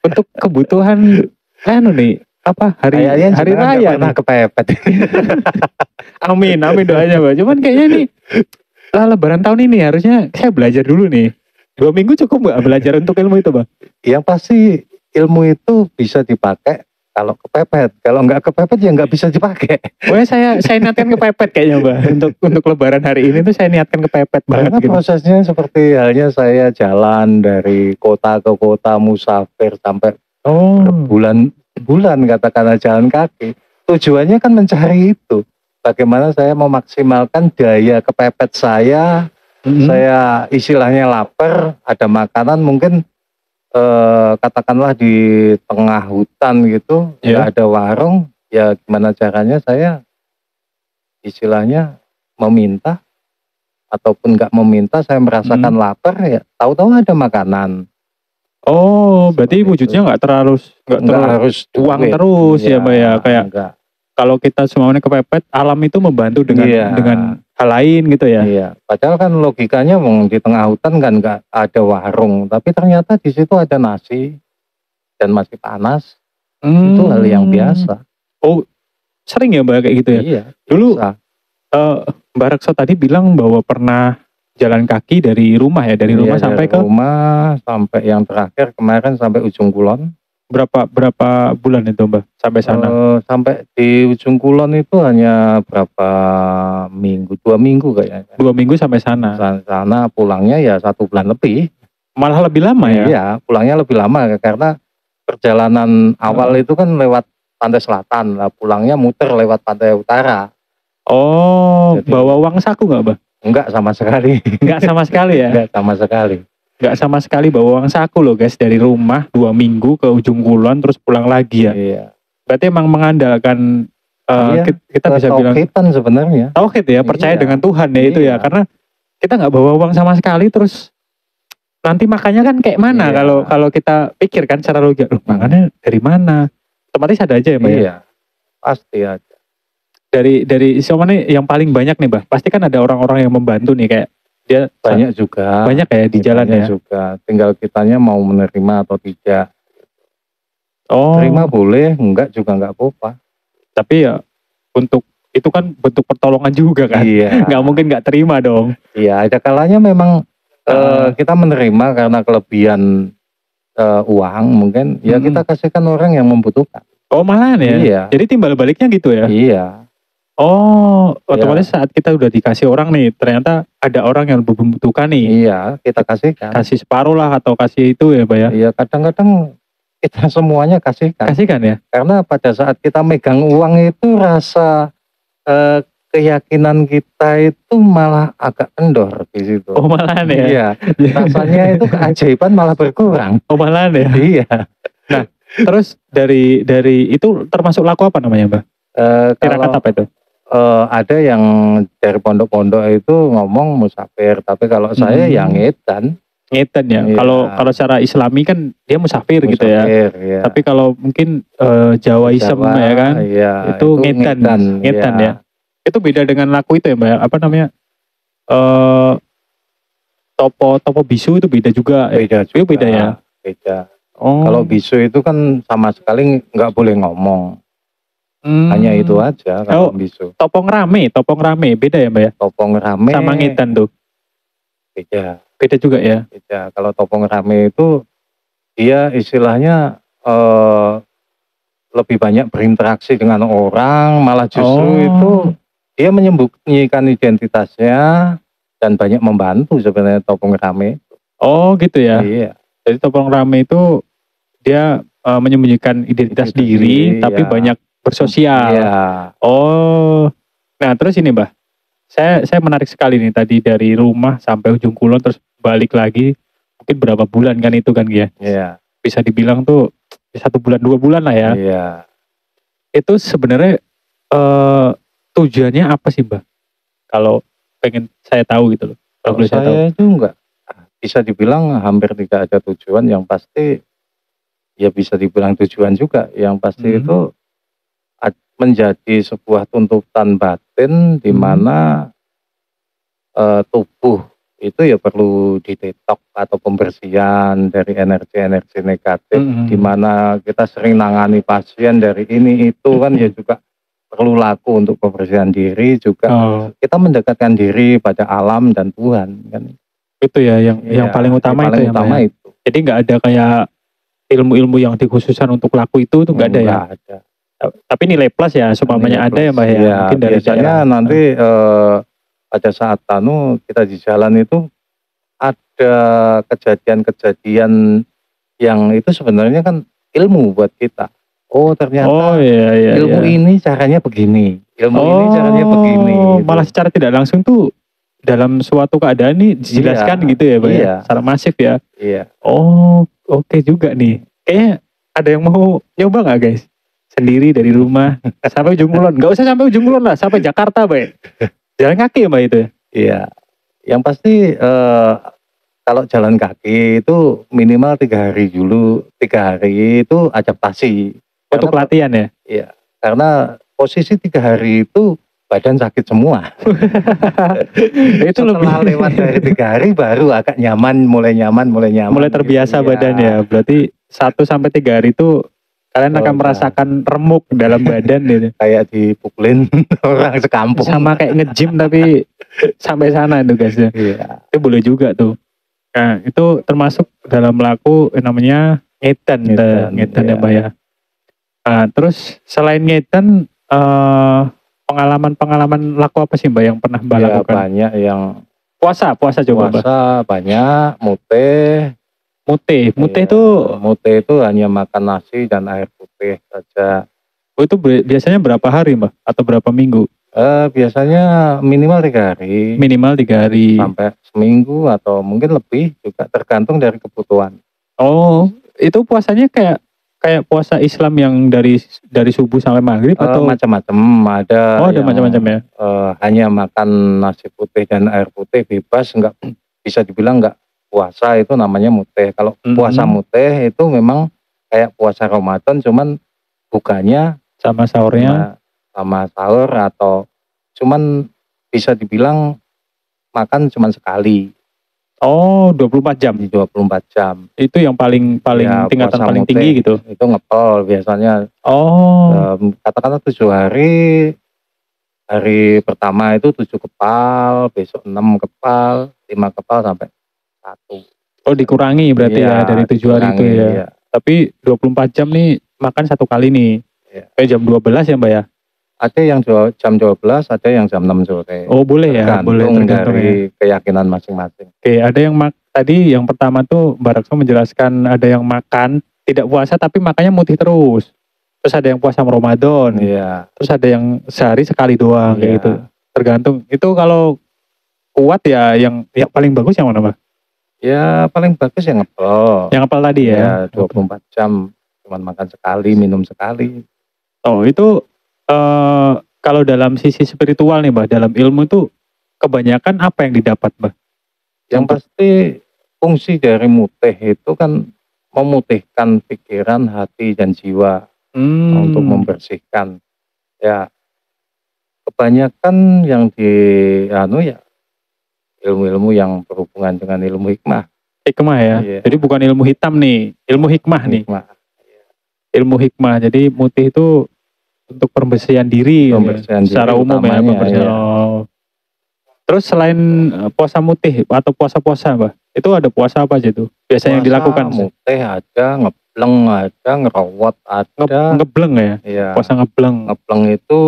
[SPEAKER 1] Untuk kebutuhan nih apa hari raya
[SPEAKER 2] pernah kepepet.
[SPEAKER 1] Amin doanya Mbak. Cuman kayaknya nih Lebaran tahun ini harusnya saya belajar dulu nih. 2 minggu cukup nggak belajar untuk ilmu itu Mbak?
[SPEAKER 2] Yang pasti ilmu itu bisa dipakai kalau kepepet. Kalau nggak kepepet ya nggak bisa dipakai.
[SPEAKER 1] Saya niatkan kepepet kayaknya Mbak. Untuk Lebaran hari ini tuh saya niatkan kepepet banget.
[SPEAKER 2] Karena prosesnya seperti halnya saya jalan dari kota ke kota musafir sampai bulan katakanlah jalan kaki. Tujuannya kan mencari itu. Bagaimana saya memaksimalkan daya kepepet saya, saya istilahnya lapar, ada makanan mungkin katakanlah di tengah hutan gitu,
[SPEAKER 1] Iya.
[SPEAKER 2] nggak ada warung, ya gimana caranya saya istilahnya meminta ataupun nggak meminta, saya merasakan lapar ya tahu-tahu ada makanan.
[SPEAKER 1] Oh, berarti
[SPEAKER 2] Seperti
[SPEAKER 1] wujudnya
[SPEAKER 2] itu.
[SPEAKER 1] nggak terlalu
[SPEAKER 2] Nggak harus
[SPEAKER 1] uang
[SPEAKER 2] duit.
[SPEAKER 1] terus ya,
[SPEAKER 2] Iya,
[SPEAKER 1] Mbak ya. Kayak
[SPEAKER 2] enggak.
[SPEAKER 1] kalau kita semuanya kepepet, alam itu membantu dengan
[SPEAKER 2] Iya.
[SPEAKER 1] hal lain gitu ya.
[SPEAKER 2] Iya, padahal kan logikanya di tengah hutan kan nggak ada warung, tapi ternyata di situ ada nasi dan masih panas. Itu hal yang biasa.
[SPEAKER 1] Oh, sering ya Mbak kayak gitu ya?
[SPEAKER 2] Iya.
[SPEAKER 1] Dulu
[SPEAKER 2] biasa.
[SPEAKER 1] Mbak Rekso tadi bilang bahwa pernah jalan kaki dari rumah ya, dari rumah
[SPEAKER 2] Iya,
[SPEAKER 1] sampai
[SPEAKER 2] dari
[SPEAKER 1] ke
[SPEAKER 2] rumah sampai yang terakhir kemarin sampai Ujung Kulon.
[SPEAKER 1] berapa bulan itu Mbak sampai sana?
[SPEAKER 2] Sampai di Ujung Kulon itu hanya berapa minggu, 2 minggu kayaknya.
[SPEAKER 1] 2 minggu sampai sana.
[SPEAKER 2] Sana pulangnya ya 1 bulan lebih.
[SPEAKER 1] Malah lebih lama ya?
[SPEAKER 2] Iya, pulangnya lebih lama karena perjalanan awal itu kan lewat pantai selatan, lah pulangnya muter lewat pantai utara.
[SPEAKER 1] Oh,
[SPEAKER 2] Jadi-
[SPEAKER 1] bawa uang saku nggak Mbak?
[SPEAKER 2] Enggak sama sekali.
[SPEAKER 1] Nggak sama sekali ya?
[SPEAKER 2] Enggak sama sekali.
[SPEAKER 1] Nggak sama sekali bawa uang saku loh guys, dari rumah 2 minggu ke Ujung Kulon terus pulang lagi ya.
[SPEAKER 2] Iya.
[SPEAKER 1] Berarti emang mengandalkan
[SPEAKER 2] Iya,
[SPEAKER 1] kita bisa bilang
[SPEAKER 2] Ketauhidan sebenarnya.
[SPEAKER 1] tauhid ya, percaya
[SPEAKER 2] Iya.
[SPEAKER 1] dengan Tuhan ya itu ya.
[SPEAKER 2] Iya.
[SPEAKER 1] Karena kita nggak bawa uang sama sekali terus nanti makannya kan kayak mana
[SPEAKER 2] Iya.
[SPEAKER 1] kalau kita pikir kan secara logika, loh, makannya dari mana? Otomatis ada aja ya Mbak ya?
[SPEAKER 2] Iya, pasti ada.
[SPEAKER 1] Dari siapa nih yang paling banyak nih Mbak? Pasti kan ada orang-orang yang membantu nih, kayak dia
[SPEAKER 2] Banyak juga.
[SPEAKER 1] banyak ya di jalan
[SPEAKER 2] Banyak
[SPEAKER 1] ya.
[SPEAKER 2] juga. Tinggal kitanya mau menerima atau tidak.
[SPEAKER 1] Oh,
[SPEAKER 2] Terima boleh, enggak juga enggak apa-apa.
[SPEAKER 1] tapi ya untuk itu kan bentuk pertolongan juga kan.
[SPEAKER 2] Iya.
[SPEAKER 1] Nggak mungkin nggak terima dong.
[SPEAKER 2] Iya, ada kalanya memang kita menerima karena kelebihan uang mungkin, ya kita kasihkan orang yang membutuhkan.
[SPEAKER 1] Oh malahan ya?
[SPEAKER 2] Iya.
[SPEAKER 1] Jadi timbal baliknya gitu ya?
[SPEAKER 2] Iya.
[SPEAKER 1] Oh, otomatis saat kita udah dikasih orang nih, ternyata ada orang yang membutuhkan nih.
[SPEAKER 2] Iya, kita kasihkan.
[SPEAKER 1] Kasih separuh lah atau kasih itu ya Mbak ya?
[SPEAKER 2] Iya, kadang-kadang kita semuanya kasihkan.
[SPEAKER 1] Kasihkan ya?
[SPEAKER 2] Karena pada saat kita megang uang itu rasa keyakinan kita itu malah agak kendor di situ.
[SPEAKER 1] Oh malahan ya?
[SPEAKER 2] Iya, rasanya itu keajaiban malah berkurang.
[SPEAKER 1] Oh malahan ya?
[SPEAKER 2] Iya.
[SPEAKER 1] Terus dari itu termasuk laku apa namanya Mbak? Tirakat
[SPEAKER 2] Kalau
[SPEAKER 1] apa itu?
[SPEAKER 2] ada yang dari pondok-pondok itu ngomong musafir, tapi kalau saya yang edan.
[SPEAKER 1] Ngeten ya.
[SPEAKER 2] Iya.
[SPEAKER 1] Kalau secara Islami kan dia musafir gitu ya.
[SPEAKER 2] Iya.
[SPEAKER 1] Tapi kalau mungkin Jawaism
[SPEAKER 2] Jawa,
[SPEAKER 1] ya kan,
[SPEAKER 2] iya,
[SPEAKER 1] itu ngetan
[SPEAKER 2] iya.
[SPEAKER 1] ya. Itu beda dengan laku itu ya Mbak. Apa namanya? Eh topo bisu itu beda juga.
[SPEAKER 2] Beda juga.
[SPEAKER 1] Itu beda ya.
[SPEAKER 2] Beda.
[SPEAKER 1] Oh.
[SPEAKER 2] Kalau bisu itu kan sama sekali nggak boleh ngomong. Hanya itu aja kalau bisu.
[SPEAKER 1] Topong rame beda ya Mbak ya.
[SPEAKER 2] Topong rame
[SPEAKER 1] Sama ngetan tuh. Beda juga ya.
[SPEAKER 2] Beda. Kalau topong rame itu dia istilahnya lebih banyak berinteraksi dengan orang, malah justru itu dia menyembunyikan identitasnya dan banyak membantu sebenarnya topong rame.
[SPEAKER 1] Oh gitu ya.
[SPEAKER 2] Iya.
[SPEAKER 1] Jadi topong rame itu dia menyembunyikan identitas diri, tapi
[SPEAKER 2] iya.
[SPEAKER 1] banyak bersosial.
[SPEAKER 2] Iya.
[SPEAKER 1] Oh, nah terus ini Mbah, saya menarik sekali nih tadi dari rumah sampai Ujung Kulon terus balik lagi, mungkin berapa bulan kan itu kan ya?
[SPEAKER 2] Iya.
[SPEAKER 1] Bisa dibilang tuh 1 bulan 2 bulan lah ya.
[SPEAKER 2] Iya.
[SPEAKER 1] Itu sebenarnya tujuannya apa sih Mbah? Kalau pengen saya tahu gitu loh. Kalau boleh saya tahu.
[SPEAKER 2] Saya itu enggak bisa dibilang hampir tidak ada tujuan, yang pasti ya bisa dibilang tujuan juga, yang pasti itu menjadi sebuah tuntutan batin di mana tubuh itu ya perlu didetox atau pembersihan dari energi-energi negatif, di mana kita sering nangani pasien dari ini itu kan ya juga perlu laku untuk pembersihan diri juga. Kita mendekatkan diri pada alam dan Tuhan kan.
[SPEAKER 1] Itu ya yang paling utama itu ya.
[SPEAKER 2] Itu.
[SPEAKER 1] Jadi nggak ada kayak ilmu-ilmu yang dikhususkan untuk laku itu nggak ada ya.
[SPEAKER 2] Nggak ada.
[SPEAKER 1] Tapi nilai plus ya, supamanya ada ya Mbak ya.
[SPEAKER 2] Ya,
[SPEAKER 1] Mungkin dari
[SPEAKER 2] biasanya nanti pada saat kita di jalan itu ada kejadian-kejadian yang itu sebenarnya kan ilmu buat kita. oh ternyata
[SPEAKER 1] Oh iya iya.
[SPEAKER 2] ilmu
[SPEAKER 1] iya.
[SPEAKER 2] ini caranya begini, ilmu ini caranya begini. Gitu.
[SPEAKER 1] Malah secara tidak langsung tuh dalam suatu keadaan nih dijelaskan
[SPEAKER 2] Iya,
[SPEAKER 1] gitu ya, Pak ya,
[SPEAKER 2] iya,
[SPEAKER 1] secara masif ya.
[SPEAKER 2] iya.
[SPEAKER 1] Oh, oke juga nih. Kayaknya ada yang mau nyoba nggak guys? Sendiri dari rumah sampai ujung kulon. Nggak usah sampai ujung kulon lah, sampai Jakarta, Pak. Jalan kaki ya, Mbak itu.
[SPEAKER 2] Iya, yang pasti kalau jalan kaki itu minimal 3 hari dulu, 3 hari itu adaptasi.
[SPEAKER 1] Untuk
[SPEAKER 2] Karena,
[SPEAKER 1] latihan ya.
[SPEAKER 2] iya, karena posisi 3 hari itu badan sakit semua.
[SPEAKER 1] Itu lebih
[SPEAKER 2] Setelah lewat dari 3 hari baru agak nyaman, mulai nyaman.
[SPEAKER 1] mulai terbiasa
[SPEAKER 2] gitu,
[SPEAKER 1] badan ya. Berarti 1 sampai 3 hari itu kalian akan
[SPEAKER 2] Oh,
[SPEAKER 1] merasakan remuk dalam badan gitu.
[SPEAKER 2] kayak dipukulin orang sekampung.
[SPEAKER 1] Sama kayak nge-gym tapi sampai sana itu guys ya.
[SPEAKER 2] Iya,
[SPEAKER 1] Itu boleh juga tuh. Nah, itu termasuk dalam laku namanya ngedan, ngedan ya,
[SPEAKER 2] iya.
[SPEAKER 1] Mbak ya. Nah, terus selain ngedan pengalaman-pengalaman laku apa sih Mbak yang pernah Mbak
[SPEAKER 2] Ya,
[SPEAKER 1] lakukan?
[SPEAKER 2] banyak yang
[SPEAKER 1] Puasa coba Mbak.
[SPEAKER 2] puasa, banyak muteh.
[SPEAKER 1] Muteh
[SPEAKER 2] Iya,
[SPEAKER 1] itu
[SPEAKER 2] muteh itu hanya makan nasi dan air putih saja.
[SPEAKER 1] itu biasanya berapa hari Mbak atau berapa minggu?
[SPEAKER 2] Biasanya minimal 3 hari
[SPEAKER 1] Minimal 3 hari.
[SPEAKER 2] sampai seminggu atau mungkin lebih juga tergantung dari kebutuhan.
[SPEAKER 1] Oh, itu puasanya kayak puasa Islam yang dari subuh sampai maghrib atau?
[SPEAKER 2] Macam-macam ada.
[SPEAKER 1] Oh, ada
[SPEAKER 2] yang,
[SPEAKER 1] macam-macam ya.
[SPEAKER 2] hanya makan nasi putih dan air putih bebas, nggak bisa dibilang nggak puasa, itu namanya muteh. Kalau puasa muteh itu memang kayak puasa Ramadan, cuman bukannya
[SPEAKER 1] Sama sahurnya.
[SPEAKER 2] sama sahur atau cuman bisa dibilang makan cuman sekali
[SPEAKER 1] Oh, 24 jam.
[SPEAKER 2] di 24 jam.
[SPEAKER 1] Itu yang paling
[SPEAKER 2] Ya,
[SPEAKER 1] tingkatan
[SPEAKER 2] puasa
[SPEAKER 1] paling
[SPEAKER 2] muteh
[SPEAKER 1] tinggi gitu.
[SPEAKER 2] Itu ngepel biasanya.
[SPEAKER 1] Oh,
[SPEAKER 2] Katakanlah 7 hari. Hari pertama itu 7 kepal, besok 6 kepal, 5 kepal sampai 1.
[SPEAKER 1] oh dikurangi berarti
[SPEAKER 2] Iya,
[SPEAKER 1] ya dari 7 hari itu ya.
[SPEAKER 2] iya.
[SPEAKER 1] Tapi 24 jam nih makan 1 kali nih.
[SPEAKER 2] Iya.
[SPEAKER 1] Jam 12 ya Mbak ya?
[SPEAKER 2] Ada yang jam 12, ada yang jam 6 sore.
[SPEAKER 1] Oh boleh ya, boleh tergantung ya.
[SPEAKER 2] dari keyakinan masing-masing.
[SPEAKER 1] Oke, ada yang tadi yang pertama tuh Mbak Rakso menjelaskan ada yang makan tidak puasa tapi makannya mutih terus. Terus ada yang puasa Ramadan.
[SPEAKER 2] Iya.
[SPEAKER 1] Terus ada yang sehari sekali doang kayak
[SPEAKER 2] Iya.
[SPEAKER 1] gitu. Tergantung. Itu kalau kuat ya yang paling bagus yang mana Mbak?
[SPEAKER 2] Ya paling bagus yang ngepel.
[SPEAKER 1] Yang apel tadi ya?
[SPEAKER 2] 24 jam cuman makan sekali, minum sekali.
[SPEAKER 1] Oh itu kalau dalam sisi spiritual nih Mbak, dalam ilmu itu kebanyakan apa yang didapat Mbak?
[SPEAKER 2] Yang pasti fungsi dari muteh itu kan memutihkan pikiran, hati dan jiwa untuk membersihkan. Ya kebanyakan yang ya ilmu-ilmu yang berhubungan dengan ilmu hikmah.
[SPEAKER 1] Hikmah ya.
[SPEAKER 2] Iya.
[SPEAKER 1] Jadi bukan ilmu hitam nih, ilmu hikmah nih.
[SPEAKER 2] Hikmah.
[SPEAKER 1] Ilmu hikmah. Jadi mutih itu untuk pembersihan diri
[SPEAKER 2] Pembersihan
[SPEAKER 1] ya, secara
[SPEAKER 2] diri
[SPEAKER 1] umum ya,
[SPEAKER 2] utamanya,
[SPEAKER 1] pembersihan.
[SPEAKER 2] iya.
[SPEAKER 1] Oh. Terus selain puasa mutih atau puasa-puasa Mbak, itu ada puasa apa aja tuh biasanya yang
[SPEAKER 2] Puasa
[SPEAKER 1] dilakukan?
[SPEAKER 2] muteh ada, ngebleng ada, ngerawat ada.
[SPEAKER 1] Ngebleng ya?
[SPEAKER 2] Iya.
[SPEAKER 1] Puasa ngebleng.
[SPEAKER 2] Ngebleng itu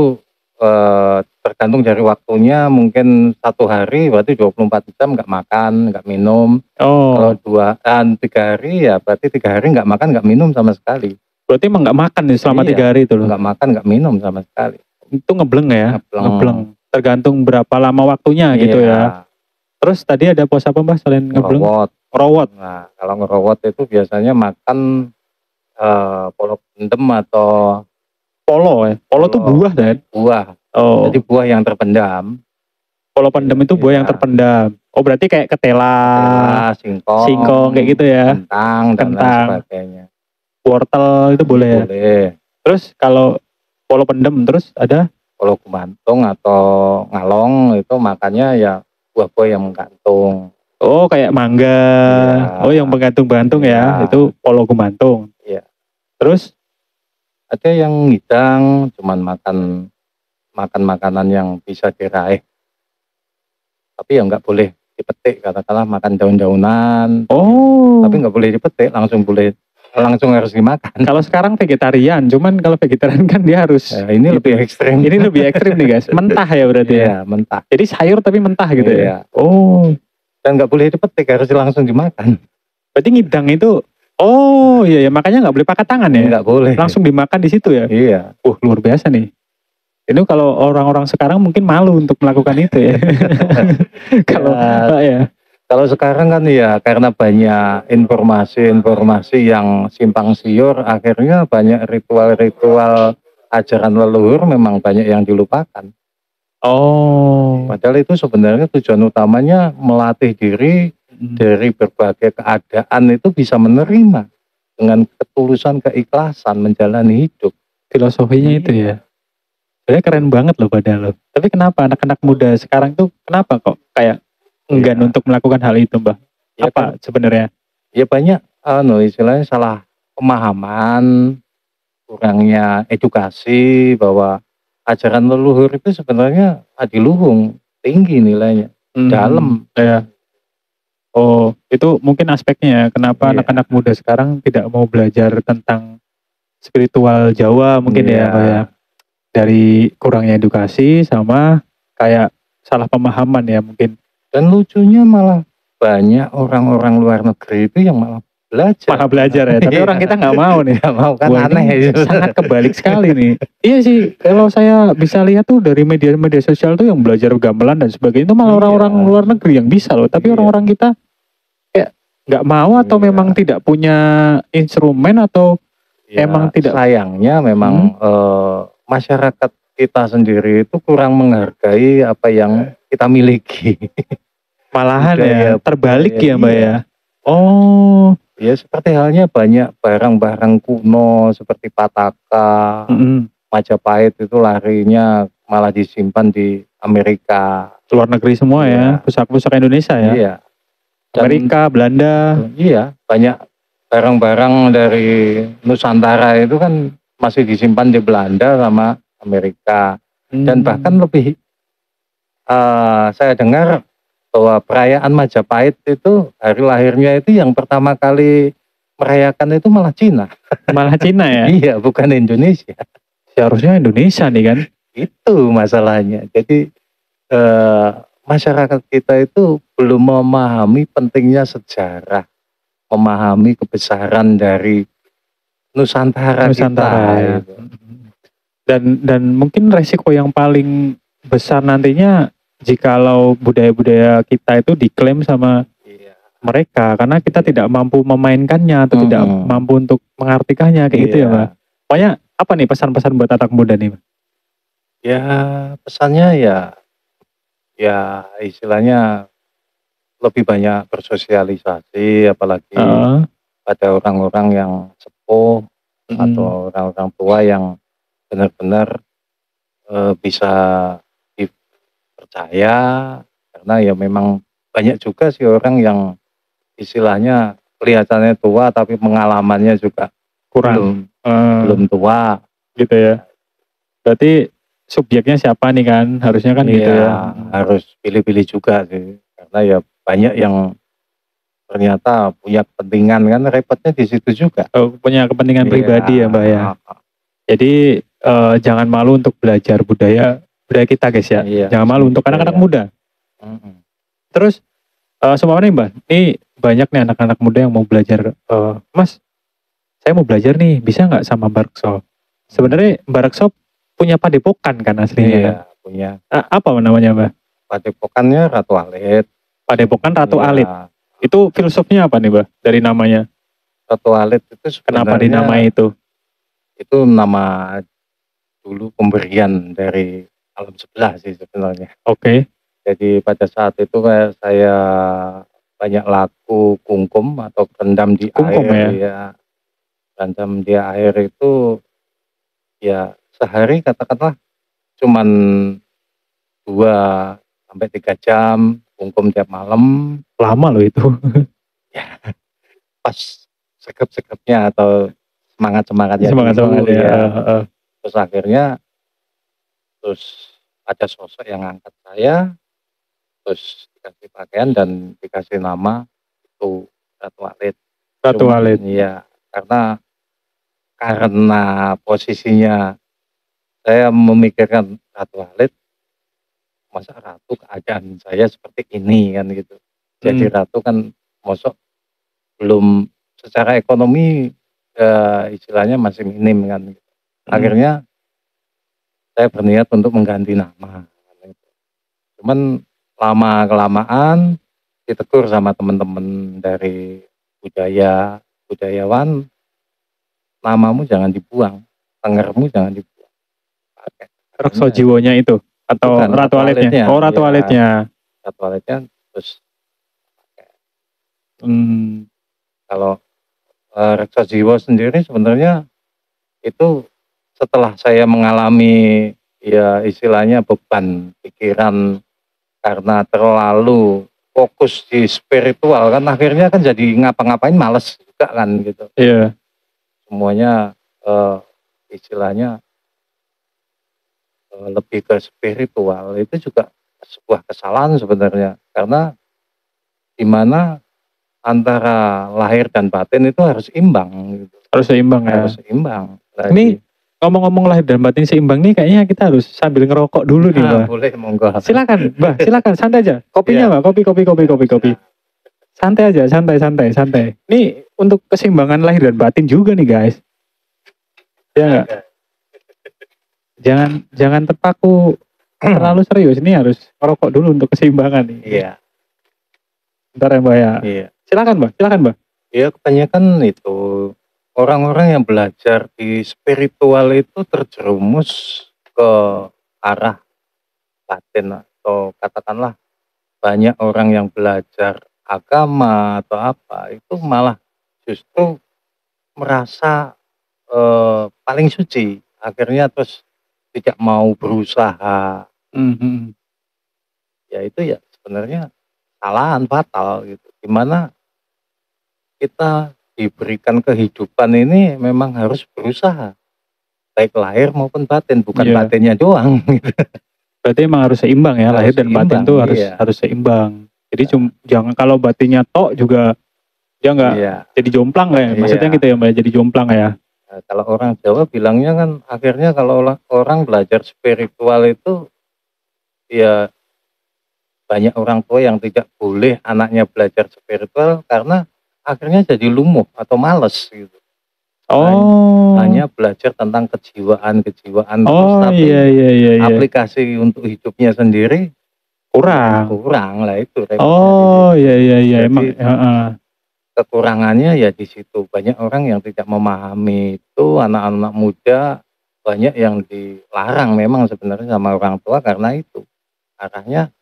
[SPEAKER 2] tergantung dari waktunya, mungkin 1 hari berarti 24 jam nggak makan, nggak minum. Kalau
[SPEAKER 1] Oh,
[SPEAKER 2] 3 hari ya berarti 3 hari nggak makan, nggak minum sama sekali.
[SPEAKER 1] berarti emang nggak makan nih selama
[SPEAKER 2] Iya,
[SPEAKER 1] 3 hari itu loh.
[SPEAKER 2] Nggak makan, nggak minum sama sekali.
[SPEAKER 1] Itu ngebleng ya?
[SPEAKER 2] Ngebleng.
[SPEAKER 1] Ngebleng. Tergantung berapa lama waktunya gitu ya. Terus tadi ada puasa apa Mbak selain ngebleng?
[SPEAKER 2] Ngerawat.
[SPEAKER 1] Ngerawat.
[SPEAKER 2] Nah, kalau ngerawat itu biasanya makan polo pendem atau
[SPEAKER 1] Polo ya? Polo tuh
[SPEAKER 2] Polo.
[SPEAKER 1] buah kan?
[SPEAKER 2] buah.
[SPEAKER 1] Oh,
[SPEAKER 2] Jadi buah yang terpendam.
[SPEAKER 1] polo pendem itu buah yang
[SPEAKER 2] Iya.
[SPEAKER 1] terpendam. Oh berarti kayak ketela,
[SPEAKER 2] Ketela,
[SPEAKER 1] singkong kayak gitu ya.
[SPEAKER 2] Kentang dan lain
[SPEAKER 1] Kentang.
[SPEAKER 2] sebagainya.
[SPEAKER 1] Wortel itu boleh ya.
[SPEAKER 2] Boleh.
[SPEAKER 1] Terus kalau polo pendem terus ada
[SPEAKER 2] Polo gumantung atau ngalong itu makannya ya buah-buah yang menggantung.
[SPEAKER 1] oh kayak mangga.
[SPEAKER 2] Iya.
[SPEAKER 1] Oh yang menggantung-gantung ya.
[SPEAKER 2] Iya.
[SPEAKER 1] Itu polo gumantung.
[SPEAKER 2] Iya.
[SPEAKER 1] Terus
[SPEAKER 2] Ada yang ngidang, cuman makan makanan yang bisa diraih. Tapi ya nggak boleh dipetik, katakanlah makan daun-daunan.
[SPEAKER 1] oh
[SPEAKER 2] Tapi nggak boleh dipetik, langsung harus dimakan.
[SPEAKER 1] kalau sekarang vegetarian, cuman kalau vegetarian kan dia harus
[SPEAKER 2] Ya, ini lebih ekstrem.
[SPEAKER 1] ini lebih ekstrim nih guys. Mentah ya berarti ya.
[SPEAKER 2] Iya, mentah.
[SPEAKER 1] Jadi sayur tapi mentah gitu ya.
[SPEAKER 2] Iya.
[SPEAKER 1] Oh,
[SPEAKER 2] Dan nggak boleh dipetik, harus langsung dimakan.
[SPEAKER 1] berarti ngidang itu oh Oh iya ya, makanya nggak boleh pakai tangan ya.
[SPEAKER 2] Nggak boleh.
[SPEAKER 1] Langsung dimakan di situ ya.
[SPEAKER 2] Iya.
[SPEAKER 1] Luar biasa nih. Ini kalau orang-orang sekarang mungkin malu untuk melakukan itu ya. Kalau ya.
[SPEAKER 2] Kalau sekarang kan ya karena banyak informasi-informasi yang simpang siur, akhirnya banyak ritual-ritual ajaran leluhur memang banyak yang dilupakan.
[SPEAKER 1] Oh.
[SPEAKER 2] Padahal itu sebenarnya tujuan utamanya melatih diri dari berbagai keadaan itu bisa menerima dengan ketulusan, keikhlasan menjalani hidup.
[SPEAKER 1] Filosofinya itu ya. Sebenarnya keren banget loh padahal loh. Tapi kenapa anak-anak muda sekarang tuh kenapa kok kayak enggan untuk melakukan hal itu, Mbah?
[SPEAKER 2] Ya
[SPEAKER 1] Apa sebenarnya?
[SPEAKER 2] Ya banyak istilahnya salah pemahaman, kurangnya edukasi bahwa ajaran leluhur itu sebenarnya adiluhung, tinggi nilainya, dalam.
[SPEAKER 1] Ya. Oh, itu mungkin aspeknya ya. Kenapa
[SPEAKER 2] Iya.
[SPEAKER 1] anak-anak muda sekarang tidak mau belajar tentang spiritual Jawa mungkin ya, Mbah ya. Dari kurangnya edukasi sama kayak salah pemahaman ya mungkin.
[SPEAKER 2] Dan lucunya malah banyak orang-orang luar negeri itu yang malah belajar
[SPEAKER 1] ya, tapi orang kita nggak mau nih.
[SPEAKER 2] Nggak mau kan.
[SPEAKER 1] Wah,
[SPEAKER 2] aneh.
[SPEAKER 1] Sangat kebalik sekali nih. Iya sih, kalau saya bisa lihat tuh dari media-media sosial tuh yang belajar gamelan dan sebagainya itu malah orang-orang luar negeri yang bisa loh. Tapi orang-orang kita kayak nggak mau atau memang tidak punya instrumen atau emang tidak.
[SPEAKER 2] Sayangnya memang masyarakat kita sendiri itu kurang menghargai apa yang kita miliki.
[SPEAKER 1] Malahan ya, terbalik ya Mbak ya. Oh.
[SPEAKER 2] Ya seperti halnya banyak barang-barang kuno seperti Pataka, Majapahit itu larinya malah disimpan di Amerika.
[SPEAKER 1] Luar negeri semua ya, pusaka-pusaka Indonesia ya.
[SPEAKER 2] Iya.
[SPEAKER 1] Amerika, Belanda.
[SPEAKER 2] Iya, banyak barang-barang dari Nusantara itu kan masih disimpan di Belanda sama Amerika. Dan bahkan lebih, saya dengar bahwa perayaan Majapahit itu hari lahirnya itu yang pertama kali merayakan itu malah Cina.
[SPEAKER 1] Malah Cina ya?
[SPEAKER 2] Iya, bukan Indonesia.
[SPEAKER 1] Seharusnya Indonesia nih kan?
[SPEAKER 2] Itu masalahnya. Jadi masyarakat kita itu belum memahami pentingnya sejarah, memahami kebesaran dari Nusantara. Kita.
[SPEAKER 1] Ya. Dan mungkin resiko yang paling besar nantinya jikalau budaya-budaya kita itu diklaim sama mereka karena kita tidak mampu memainkannya atau tidak mampu untuk mengartikannya kayak gitu ya Mbak. Pokoknya apa nih pesan-pesan buat anak muda nih Mbak?
[SPEAKER 2] Ya pesannya ya istilahnya lebih banyak bersosialisasi apalagi pada orang-orang yang sepuh atau orang-orang tua yang benar-benar bisa dipercaya karena ya memang banyak juga sih orang yang istilahnya kelihatannya tua tapi pengalamannya juga belum tua
[SPEAKER 1] gitu ya. Berarti subjeknya siapa nih kan? Harusnya kan gitu ya.
[SPEAKER 2] Harus pilih-pilih juga sih karena ya banyak yang ternyata punya kepentingan kan repotnya di situ juga.
[SPEAKER 1] Punya kepentingan pribadi ya Mbak ya. Jadi jangan malu untuk belajar budaya kita guys ya. Jangan malu untuk anak-anak muda. Terus semua nih Mbak, ini banyak nih anak-anak muda yang mau belajar. Mas, saya mau belajar nih, bisa nggak sama Barkshop? Sebenarnya Barkshop punya padepokan kan aslinya kan?
[SPEAKER 2] Punya.
[SPEAKER 1] Apa namanya Mbak?
[SPEAKER 2] Padepokannya Ratu Alit.
[SPEAKER 1] Padepokan Ratu Alit. Itu filosofnya apa nih Mbak dari namanya?
[SPEAKER 2] Ratu Alit itu
[SPEAKER 1] kenapa dinamai itu?
[SPEAKER 2] Itu nama dulu pemberian dari alam sebelah sih sebenarnya.
[SPEAKER 1] Oke.
[SPEAKER 2] Jadi pada saat itu saya banyak laku kungkum atau rendam di air ya. Rendam di air itu ya sehari katakanlah cuman 2-3 jam kungkum tiap malam.
[SPEAKER 1] Lama loh itu.
[SPEAKER 2] Ya pas sekep-sekepnya atau semangat-semangatnya
[SPEAKER 1] ya.
[SPEAKER 2] Terus akhirnya ada sosok yang ngangkat saya, terus dikasih pakaian dan dikasih nama itu Ratu Alit.
[SPEAKER 1] Ratu Alit.
[SPEAKER 2] Iya, karena posisinya saya memikirkan Ratu Alit, masa ratu keadaan saya seperti ini kan gitu. Jadi ratu kan mosok belum secara ekonomi istilahnya masih minim kan. Akhirnya saya berniat untuk mengganti nama. Cuman lama-kelamaan ditegur sama teman-teman dari budayawan, namamu jangan dibuang, tengermu jangan dibuang.
[SPEAKER 1] Rekso Jiwonya itu atau
[SPEAKER 2] Bukan,
[SPEAKER 1] Ratu Aletnya? Oh, Ratu
[SPEAKER 2] ya,
[SPEAKER 1] Aletnya.
[SPEAKER 2] Ratu Aletnya terus
[SPEAKER 1] Hmm.
[SPEAKER 2] kalau Rekso Jiwo sendiri sebenarnya itu setelah saya mengalami ya istilahnya beban pikiran karena terlalu fokus di spiritual kan, akhirnya kan jadi ngapa-ngapain males juga kan gitu.
[SPEAKER 1] Iya.
[SPEAKER 2] Semuanya istilahnya lebih ke spiritual, itu juga sebuah kesalahan sebenarnya, karena dimana antara lahir dan batin itu harus imbang gitu.
[SPEAKER 1] Harus seimbang ya.
[SPEAKER 2] Harus seimbang.
[SPEAKER 1] Ini ngomong-ngomong lahir dan batin seimbang nih, kayaknya kita harus sambil ngerokok dulu nih, Mbak.
[SPEAKER 2] Boleh, monggo.
[SPEAKER 1] Silakan, Mbak, silakan santai aja. Kopinya, Mbak, kopi. Santai aja, santai. Ini untuk keseimbangan lahir dan batin juga nih, guys. Ya enggak? Jangan terpaku terlalu serius. Ini harus ngerokok dulu untuk keseimbangan nih.
[SPEAKER 2] Iya.
[SPEAKER 1] Bentar ya, Mbak ya.
[SPEAKER 2] Iya.
[SPEAKER 1] Silakan, Mbak.
[SPEAKER 2] Ya, kebanyakan itu orang-orang yang belajar di spiritual itu terjerumus ke arah batin, atau katakanlah banyak orang yang belajar agama atau apa itu malah justru merasa paling suci, akhirnya terus tidak mau berusaha. Ya itu ya sebenarnya kesalahan fatal gitu, dimana kita diberikan kehidupan ini memang harus berusaha, baik lahir maupun batin, bukan batinnya doang gitu.
[SPEAKER 1] Berarti emang harus seimbang ya, lahir dan batin tuh harus seimbang. Jadi jangan kalau batinnya tok juga dia nggak jadi jomplang ya, maksudnya gitu ya Mbak, jadi jomplang ya.
[SPEAKER 2] Nah, kalau orang Jawa bilangnya kan akhirnya kalau orang belajar spiritual itu ya banyak orang tua yang tidak boleh anaknya belajar spiritual karena akhirnya jadi lumuh atau males gitu. Hanya belajar tentang kejiwaan terus, tapi aplikasi untuk hidupnya sendiri kurang lah itu.
[SPEAKER 1] Iya. Emang
[SPEAKER 2] kekurangannya ya di situ. Banyak orang yang tidak memahami itu, anak-anak muda banyak yang dilarang memang sebenarnya sama orang tua karena itu. Arahnya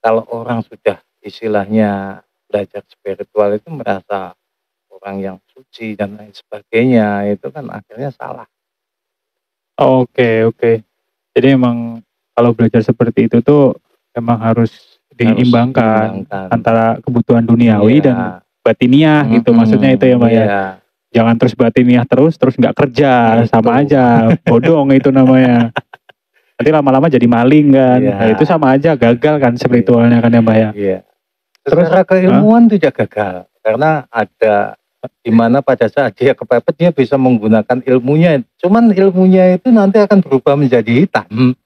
[SPEAKER 2] kalau orang sudah istilahnya belajar spiritual itu merasa orang yang suci dan lain sebagainya, itu kan akhirnya salah.
[SPEAKER 1] Oke. Jadi emang kalau belajar seperti itu tuh emang harus diimbangkan antara kebutuhan duniawi dan batiniah gitu, maksudnya itu ya Mbak ya. Jangan terus batiniah terus nggak kerja, sama aja bodong itu namanya. Nanti lama-lama jadi maling kan. Nah, itu sama aja gagal kan spiritualnya kan ya Mbak ya.
[SPEAKER 2] Terus secara keilmuan tidak gagal, karena ada dimana pada saat dia kepepet dia bisa menggunakan ilmunya, cuman ilmunya itu nanti akan berubah menjadi hitam.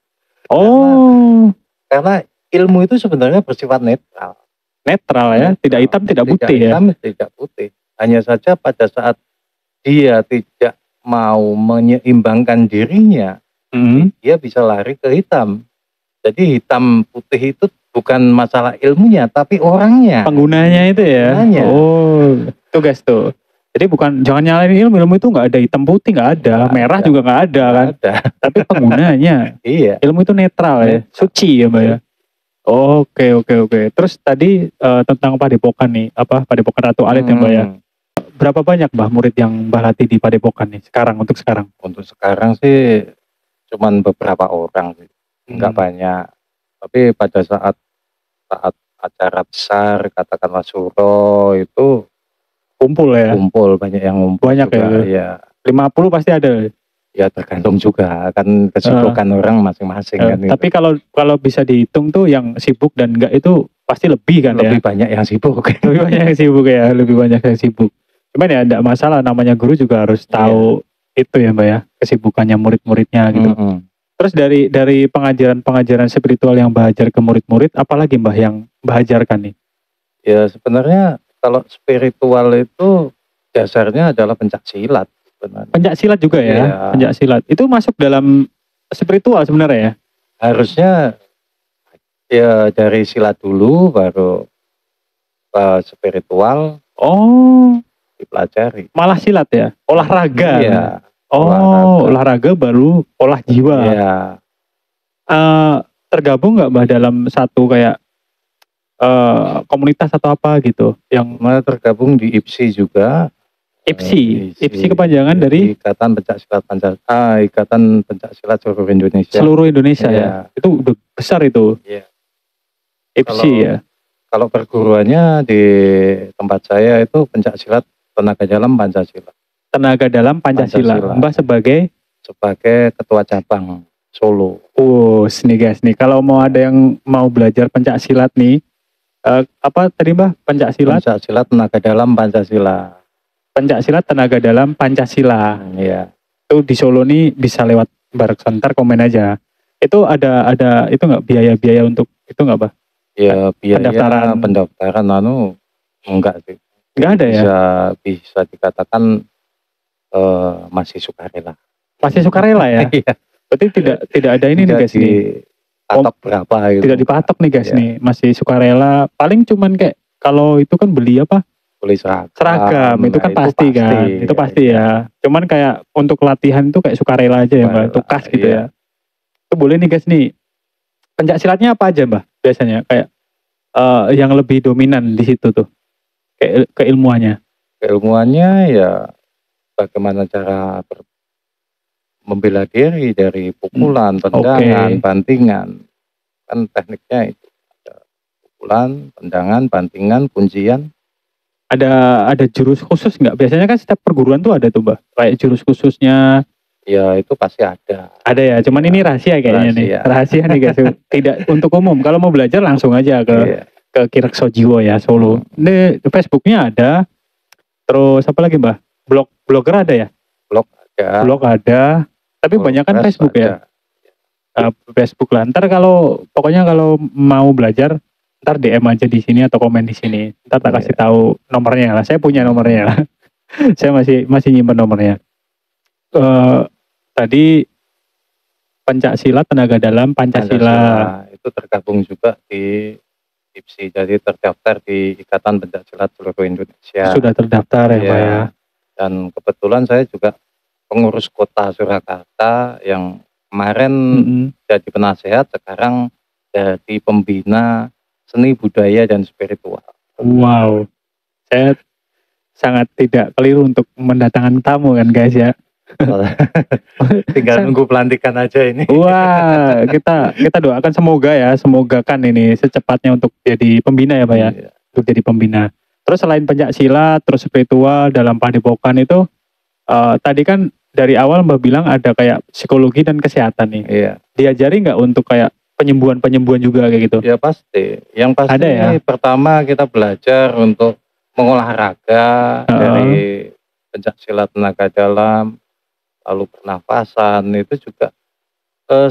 [SPEAKER 2] Karena ilmu itu sebenarnya bersifat netral ya, tidak hitam tidak putih ya. Tidak putih. Hanya saja pada saat dia tidak mau menyeimbangkan dirinya, dia bisa lari ke hitam. Jadi hitam putih itu bukan masalah ilmunya, tapi orangnya,
[SPEAKER 1] penggunanya itu ya. Tuh guys tuh. Jadi bukan, jangan nyalain ilmu itu nggak ada hitam putih, nggak ada, merah juga nggak ada kan. Tapi penggunanya. Ilmu itu netral ya, suci ya Mbak ya. Oke. Terus tadi tentang Padepokan nih, Padepokan Ratu Alet ya Mbak ya. Berapa banyak Mbak murid yang Mbak latih di Padepokan nih untuk sekarang?
[SPEAKER 2] Untuk sekarang sih cuman beberapa orang sih, nggak banyak. Tapi pada saat acara besar, katakanlah suro itu
[SPEAKER 1] kumpul
[SPEAKER 2] banyak yang ngumpul.
[SPEAKER 1] Banyak juga, ya. 50 pasti ada.
[SPEAKER 2] Ya tergantung juga kan kesibukan orang masing-masing kan.
[SPEAKER 1] Tapi kalau bisa dihitung tuh yang sibuk dan enggak itu pasti lebih kan
[SPEAKER 2] lebih banyak yang sibuk.
[SPEAKER 1] Lebih banyak yang sibuk ya, lebih banyak yang sibuk. Cuman ya enggak masalah, namanya guru juga harus tahu itu ya Mbak ya, kesibukannya murid-muridnya gitu. Terus dari pengajaran spiritual yang Mbak ajar ke murid-murid, apalagi Mbak yang Mbak ajarkan nih?
[SPEAKER 2] Ya sebenarnya kalau spiritual itu dasarnya adalah pencak silat sebenarnya.
[SPEAKER 1] Pencak silat juga ya,
[SPEAKER 2] Iya.
[SPEAKER 1] pencak silat. Itu masuk dalam spiritual sebenarnya ya?
[SPEAKER 2] Harusnya ya dari silat dulu baru spiritual
[SPEAKER 1] Oh,
[SPEAKER 2] dipelajari.
[SPEAKER 1] malah silat ya? Olahraga.
[SPEAKER 2] Iya.
[SPEAKER 1] Oh, olahraga baru olah jiwa.
[SPEAKER 2] Iya.
[SPEAKER 1] Tergabung nggak Mbah dalam satu kayak komunitas atau apa gitu? Yang
[SPEAKER 2] Malah tergabung di IPSI juga.
[SPEAKER 1] IPSI kepanjangan dari
[SPEAKER 2] Ikatan Pencak Silat Ikatan Pencak Silat seluruh Indonesia.
[SPEAKER 1] seluruh Indonesia
[SPEAKER 2] Iya.
[SPEAKER 1] ya? Itu udah besar itu.
[SPEAKER 2] Iya.
[SPEAKER 1] IPSI ya?
[SPEAKER 2] Kalau perguruannya di tempat saya itu Pencak Silat Tenaga Dalam Pancasila.
[SPEAKER 1] Tenaga Dalam Pancasila.
[SPEAKER 2] Pancasila.
[SPEAKER 1] Mbah sebagai
[SPEAKER 2] Ketua cabang Solo.
[SPEAKER 1] nih guys nih. Kalau mau ada yang mau belajar pencak silat nih, apa tadi Mbah? Pencak silat?
[SPEAKER 2] Pencak Silat Tenaga Dalam Pancasila.
[SPEAKER 1] Pencak silat tenaga dalam Pancasila.
[SPEAKER 2] Iya.
[SPEAKER 1] Itu di Solo nih bisa lewat Barak Santar, komen aja. Itu ada itu nggak biaya untuk itu nggak Mbah?
[SPEAKER 2] Ya biaya
[SPEAKER 1] Pendaftaran.
[SPEAKER 2] enggak sih.
[SPEAKER 1] Nggak ada ya?
[SPEAKER 2] Bisa dikatakan masih sukarela.
[SPEAKER 1] Masih sukarela ya?
[SPEAKER 2] Iya.
[SPEAKER 1] Berarti tidak ada ini nih guys nih.
[SPEAKER 2] Patok berapa gitu.
[SPEAKER 1] Tidak dipatok nih guys
[SPEAKER 2] Iya.
[SPEAKER 1] nih. Masih sukarela. Paling cuman kayak kalau itu kan beli apa?
[SPEAKER 2] Beli seragam.
[SPEAKER 1] Seragam itu kan pasti kan. Itu pasti ya. Cuman kayak untuk latihan itu kayak sukarela aja ya Mbak. Untuk kas gitu ya. Itu boleh nih guys nih. Pencak silatnya apa aja Mbak? Biasanya kayak yang lebih dominan di situ tuh. Kayak keilmuannya.
[SPEAKER 2] Keilmuannya ya bagaimana cara membela diri dari pukulan, tendangan, bantingan. Kan tekniknya itu. Ada pukulan, tendangan, bantingan, kuncian.
[SPEAKER 1] Ada jurus khusus nggak? Biasanya kan setiap perguruan tuh ada tuh Mbak. Kayak jurus khususnya.
[SPEAKER 2] Ya itu pasti ada.
[SPEAKER 1] Ada ya, cuman ini rahasia kayaknya nih. Rahasia nih guys. Tidak untuk umum. Kalau mau belajar langsung aja ke Kirekso Jiwo ya, Solo. Ini Facebooknya ada. Terus apa lagi Mbah? Blogger ada ya? Blog ada. Tapi banyak kan Facebook ya. Facebook lah. Ntar pokoknya kalau mau belajar, ntar DM aja di sini atau komen di sini. Ntar tak kasih tahu nomornya lah. Saya punya nomornya lah. Saya masih nyimpan nomornya. Tadi pencak silat tenaga dalam Pancasila.
[SPEAKER 2] Itu tergabung juga di IPSI, jadi terdaftar di Ikatan Pencak Silat seluruh Indonesia.
[SPEAKER 1] Sudah terdaftar ya Pak ya.
[SPEAKER 2] Dan kebetulan saya juga pengurus kota Surakarta yang kemarin jadi penasehat, sekarang jadi pembina seni budaya dan spiritual.
[SPEAKER 1] Wow, saya sangat tidak keliru untuk mendatangkan tamu kan guys ya.
[SPEAKER 2] Tinggal nunggu pelantikan aja ini.
[SPEAKER 1] Wah, kita doakan semoga kan ini secepatnya untuk jadi pembina ya Pak ya.
[SPEAKER 2] Iya.
[SPEAKER 1] Untuk jadi pembina. Terus selain pencak silat, terus spiritual dalam padepokan itu tadi kan dari awal Mbak bilang ada kayak psikologi dan kesehatan nih.
[SPEAKER 2] Iya.
[SPEAKER 1] Diajari nggak untuk kayak penyembuhan juga kayak gitu?
[SPEAKER 2] Ya pasti. Yang pasti
[SPEAKER 1] ada ya?
[SPEAKER 2] Pertama kita belajar untuk mengolah raga dari pencak silat tenaga dalam, lalu pernafasan, itu juga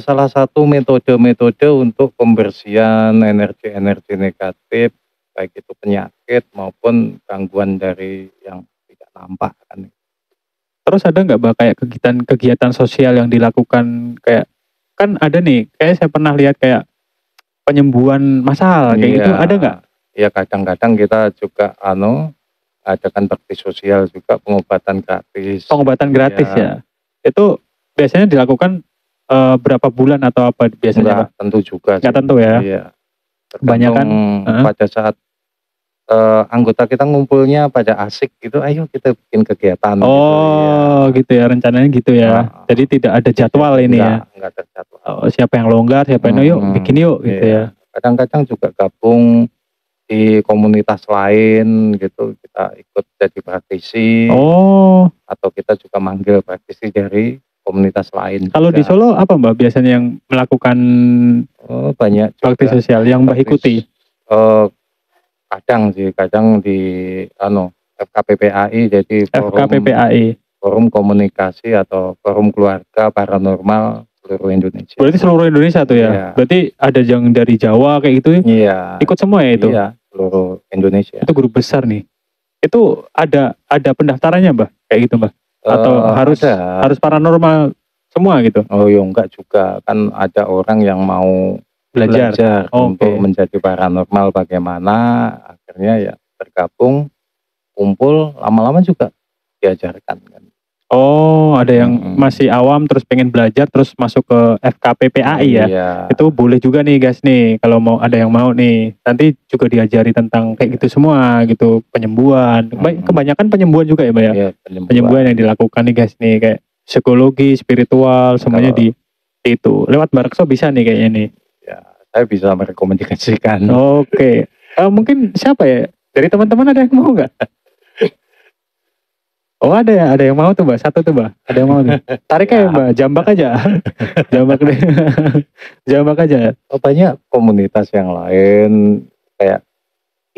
[SPEAKER 2] salah satu metode-metode untuk pembersihan energi-energi negatif, baik itu penyakit maupun gangguan dari yang tidak nampak kan.
[SPEAKER 1] Terus ada nggak Mbak kayak kegiatan sosial yang dilakukan kayak, kan ada nih, kayak saya pernah lihat kayak penyembuhan massal kayak gitu, ada nggak?
[SPEAKER 2] Ya kadang-kadang kita juga adakan bakti sosial juga, pengobatan gratis.
[SPEAKER 1] Pengobatan gratis ya. Itu biasanya dilakukan berapa bulan atau apa biasanya?
[SPEAKER 2] Enggak tentu juga.
[SPEAKER 1] Enggak tentu ya.
[SPEAKER 2] Iya.
[SPEAKER 1] Kebanyakan
[SPEAKER 2] pada saat anggota kita ngumpulnya pada asik gitu, ayo kita bikin kegiatan.
[SPEAKER 1] Gitu ya, rencananya gitu ya. Jadi tidak ada jadwal ini ya.
[SPEAKER 2] Enggak terjadwal.
[SPEAKER 1] Siapa yang longgar, siapa yang yuk bikin yuk gitu ya.
[SPEAKER 2] Kadang-kadang juga gabung di komunitas lain gitu, kita ikut jadi praktisi. Atau kita juga manggil praktisi dari komunitas lain.
[SPEAKER 1] Kalau di Solo apa Mbak biasanya yang melakukan
[SPEAKER 2] banyak
[SPEAKER 1] bakti sosial yang Mbak ikuti?
[SPEAKER 2] Kadang di FKPPAI, jadi forum komunikasi atau forum keluarga paranormal seluruh Indonesia.
[SPEAKER 1] Berarti seluruh Indonesia tuh ya? Iya. Berarti ada yang dari Jawa kayak gitu ya?
[SPEAKER 2] Iya.
[SPEAKER 1] Ikut semua ya itu?
[SPEAKER 2] Iya, seluruh Indonesia.
[SPEAKER 1] Itu grup besar nih. Itu ada pendaftarannya, Mbah? Kayak gitu, Mbah? Atau harus
[SPEAKER 2] Ada.
[SPEAKER 1] paranormal semua gitu?
[SPEAKER 2] Oh ya enggak juga, kan ada orang yang mau belajar untuk
[SPEAKER 1] Oke.
[SPEAKER 2] menjadi paranormal bagaimana, akhirnya ya bergabung, kumpul, lama-lama juga diajarkan kan.
[SPEAKER 1] Oh, ada yang
[SPEAKER 2] Mhm.
[SPEAKER 1] masih awam terus pengen belajar terus masuk ke FKPPAI ya?
[SPEAKER 2] Iya.
[SPEAKER 1] Itu boleh juga nih guys nih, kalau ada yang mau nih. Nanti juga diajari tentang kayak gitu semua gitu, penyembuhan.
[SPEAKER 2] Mhm.
[SPEAKER 1] Kebanyakan penyembuhan juga ya, Mbak ya?
[SPEAKER 2] Iya,
[SPEAKER 1] Penyembuhan
[SPEAKER 2] penyembuhan.
[SPEAKER 1] yang dilakukan nih guys nih, kayak psikologi, spiritual, semuanya
[SPEAKER 2] Kalau
[SPEAKER 1] itu. Lewat Mbak Rekso bisa nih kayaknya nih.
[SPEAKER 2] ya saya bisa merekomendasikan.
[SPEAKER 1] Oke. Mungkin siapa ya? Dari teman-teman ada yang mau nggak? Oh ada ya, ada yang mau tuh Mbak, satu tuh Mbak, ada yang mau tuh. Tarik aja
[SPEAKER 2] Siap.
[SPEAKER 1] Mbak, jambak aja. Jambak deh. Jambak aja.
[SPEAKER 2] Oh, banyak komunitas yang lain kayak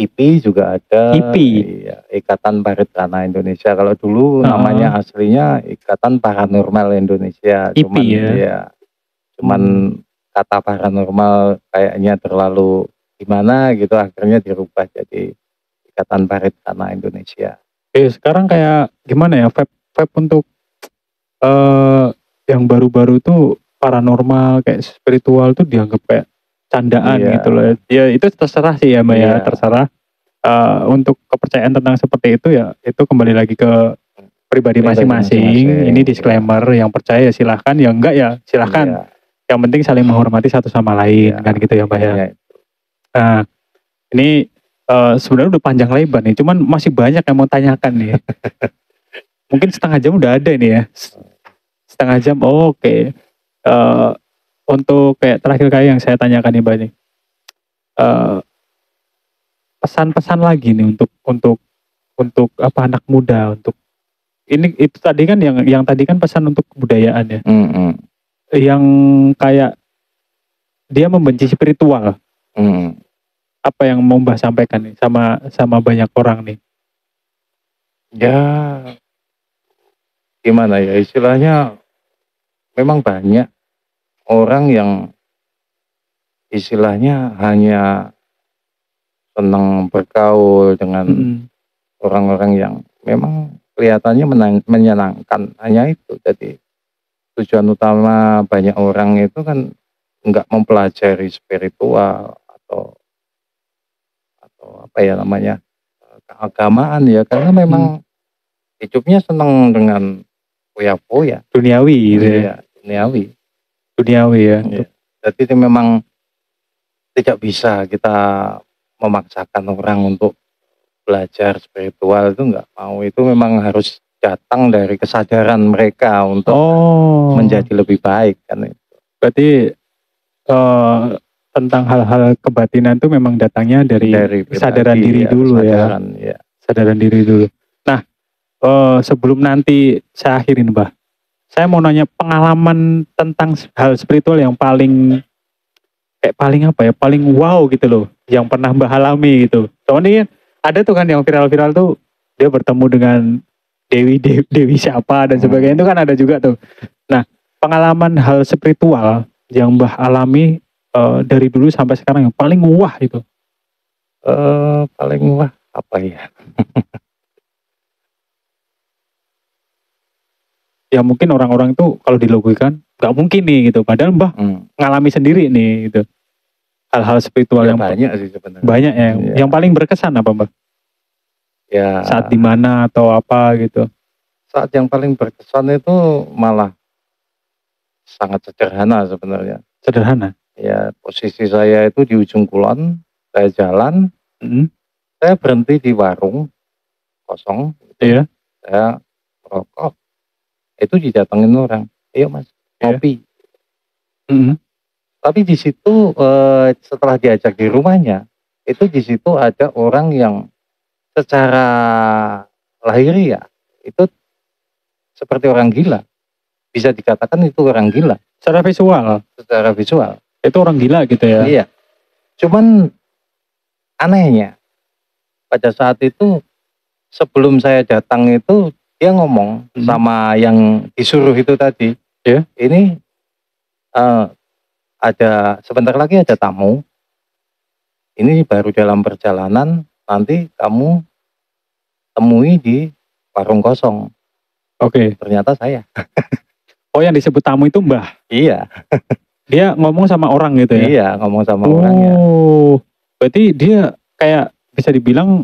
[SPEAKER 2] IPI juga ada,
[SPEAKER 1] IPI.
[SPEAKER 2] iya, Ikatan Parit Tanah Indonesia. Kalau dulu
[SPEAKER 1] Heeh.
[SPEAKER 2] namanya aslinya Ikatan Paranormal Indonesia,
[SPEAKER 1] IPI
[SPEAKER 2] cuman
[SPEAKER 1] ya.
[SPEAKER 2] ya, cuman
[SPEAKER 1] Hmm.
[SPEAKER 2] kata paranormal kayaknya terlalu gimana gitu, akhirnya dirubah jadi Ikatan Parit Tanah Indonesia.
[SPEAKER 1] Sekarang kayak gimana ya, vape untuk yang baru-baru tuh paranormal kayak spiritual tuh dianggap kayak candaan
[SPEAKER 2] Iya,
[SPEAKER 1] gitu loh. Ya itu terserah sih ya Mbak ya,
[SPEAKER 2] iya,
[SPEAKER 1] terserah. Untuk kepercayaan tentang seperti itu ya itu kembali lagi ke pribadi
[SPEAKER 2] pribadi
[SPEAKER 1] masing-masing. Ini
[SPEAKER 2] masing-masing, iya,
[SPEAKER 1] disclaimer, yang percaya ya silahkan, yang enggak ya silahkan.
[SPEAKER 2] iya,
[SPEAKER 1] Yang penting saling menghormati satu sama
[SPEAKER 2] iya,
[SPEAKER 1] lain kan gitu ya Mbak ya.
[SPEAKER 2] intinya
[SPEAKER 1] Nah ini sebenarnya udah panjang lebar nih, cuman masih banyak yang mau tanyakan nih. Mungkin setengah jam udah ada nih ya. Setengah jam, oke. Eh, untuk kayak terakhir kali yang saya tanyakan nih Mbak nih. Eh, pesan-pesan lagi nih untuk apa anak muda, untuk ini itu tadi kan yang tadi kan pesan untuk kebudayaan ya.
[SPEAKER 2] Mhm,
[SPEAKER 1] Yang kayak dia membenci spiritual.
[SPEAKER 2] mhm.
[SPEAKER 1] Apa yang mau Mbah sampaikan nih sama banyak orang nih?
[SPEAKER 2] Ya gimana ya, istilahnya memang banyak orang yang istilahnya hanya senang bergaul dengan
[SPEAKER 1] Mhm.
[SPEAKER 2] orang-orang yang memang kelihatannya menyenangkan, hanya itu. Jadi tujuan utama banyak orang itu kan nggak mempelajari spiritual atau apa ya namanya, keagamaan ya, karena
[SPEAKER 1] Mhm.
[SPEAKER 2] memang hidupnya senang dengan foya-foya.
[SPEAKER 1] Duniawi gitu ya?
[SPEAKER 2] Iya, duniawi.
[SPEAKER 1] Duniawi ya?
[SPEAKER 2] Iya. Jadi itu memang tidak bisa kita memaksakan orang untuk belajar spiritual, itu nggak mau, itu memang harus datang dari kesadaran mereka untuk
[SPEAKER 1] Oh,
[SPEAKER 2] menjadi lebih baik kan.
[SPEAKER 1] berarti tentang hal-hal kebatinan itu memang datangnya dari
[SPEAKER 2] Dari
[SPEAKER 1] kesadaran
[SPEAKER 2] pribadi
[SPEAKER 1] diri
[SPEAKER 2] ya,
[SPEAKER 1] dulu ya,
[SPEAKER 2] kesadaran ya.
[SPEAKER 1] kesadaran diri dulu. Nah, sebelum nanti saya akhirin Mbah, saya mau nanya pengalaman tentang hal spiritual yang paling apa ya, paling wow gitu loh, yang pernah Mbah alami gitu. Soalnya ada tuh kan yang viral-viral tuh, dia bertemu dengan dewi siapa dan sebagainya, itu
[SPEAKER 2] Hmm.
[SPEAKER 1] kan ada juga tuh. Nah, pengalaman hal spiritual yang Mbah alami dari dulu sampai sekarang yang paling wah itu.
[SPEAKER 2] Paling wah apa ya?
[SPEAKER 1] Ya mungkin orang-orang tuh kalau dilogikakan nggak mungkin nih gitu. Padahal Mbah
[SPEAKER 2] Hmm.
[SPEAKER 1] ngalami sendiri nih gitu. Hal-hal spiritual
[SPEAKER 2] Ya
[SPEAKER 1] yang
[SPEAKER 2] banyak sih sebenarnya.
[SPEAKER 1] banyak ya.
[SPEAKER 2] Ya,
[SPEAKER 1] Yang paling berkesan apa Mbah?
[SPEAKER 2] ya
[SPEAKER 1] Saat di mana atau apa gitu?
[SPEAKER 2] saat yang paling berkesan itu malah sangat sederhana sebenarnya.
[SPEAKER 1] Sederhana.
[SPEAKER 2] Ya posisi saya itu di ujung kulon, saya jalan,
[SPEAKER 1] Mhm.
[SPEAKER 2] saya berhenti di warung kosong gitu,
[SPEAKER 1] Iya.
[SPEAKER 2] saya merokok, itu didatengin orang, "Ayo Mas,
[SPEAKER 1] Iya.
[SPEAKER 2] ngopi."
[SPEAKER 1] Mhm.
[SPEAKER 2] Tapi di situ, setelah diajak di rumahnya, itu di situ ada orang yang secara lahiriah itu seperti orang gila, bisa dikatakan itu orang gila
[SPEAKER 1] Secara visual
[SPEAKER 2] secara visual.
[SPEAKER 1] itu orang gila gitu ya.
[SPEAKER 2] Iya, cuman anehnya pada saat itu sebelum saya datang itu dia ngomong
[SPEAKER 1] Mhm.
[SPEAKER 2] sama yang disuruh itu tadi,
[SPEAKER 1] Iya.
[SPEAKER 2] "Ini, eee, sebentar lagi ada tamu, ini baru dalam perjalanan, nanti kamu temui di warung kosong.
[SPEAKER 1] Oke.
[SPEAKER 2] Ternyata saya.
[SPEAKER 1] Oh, yang disebut tamu itu Mbah.
[SPEAKER 2] Iya,
[SPEAKER 1] Dia ngomong sama orang gitu ya.
[SPEAKER 2] iya ngomong sama orangnya.
[SPEAKER 1] Oh, berarti dia kayak bisa dibilang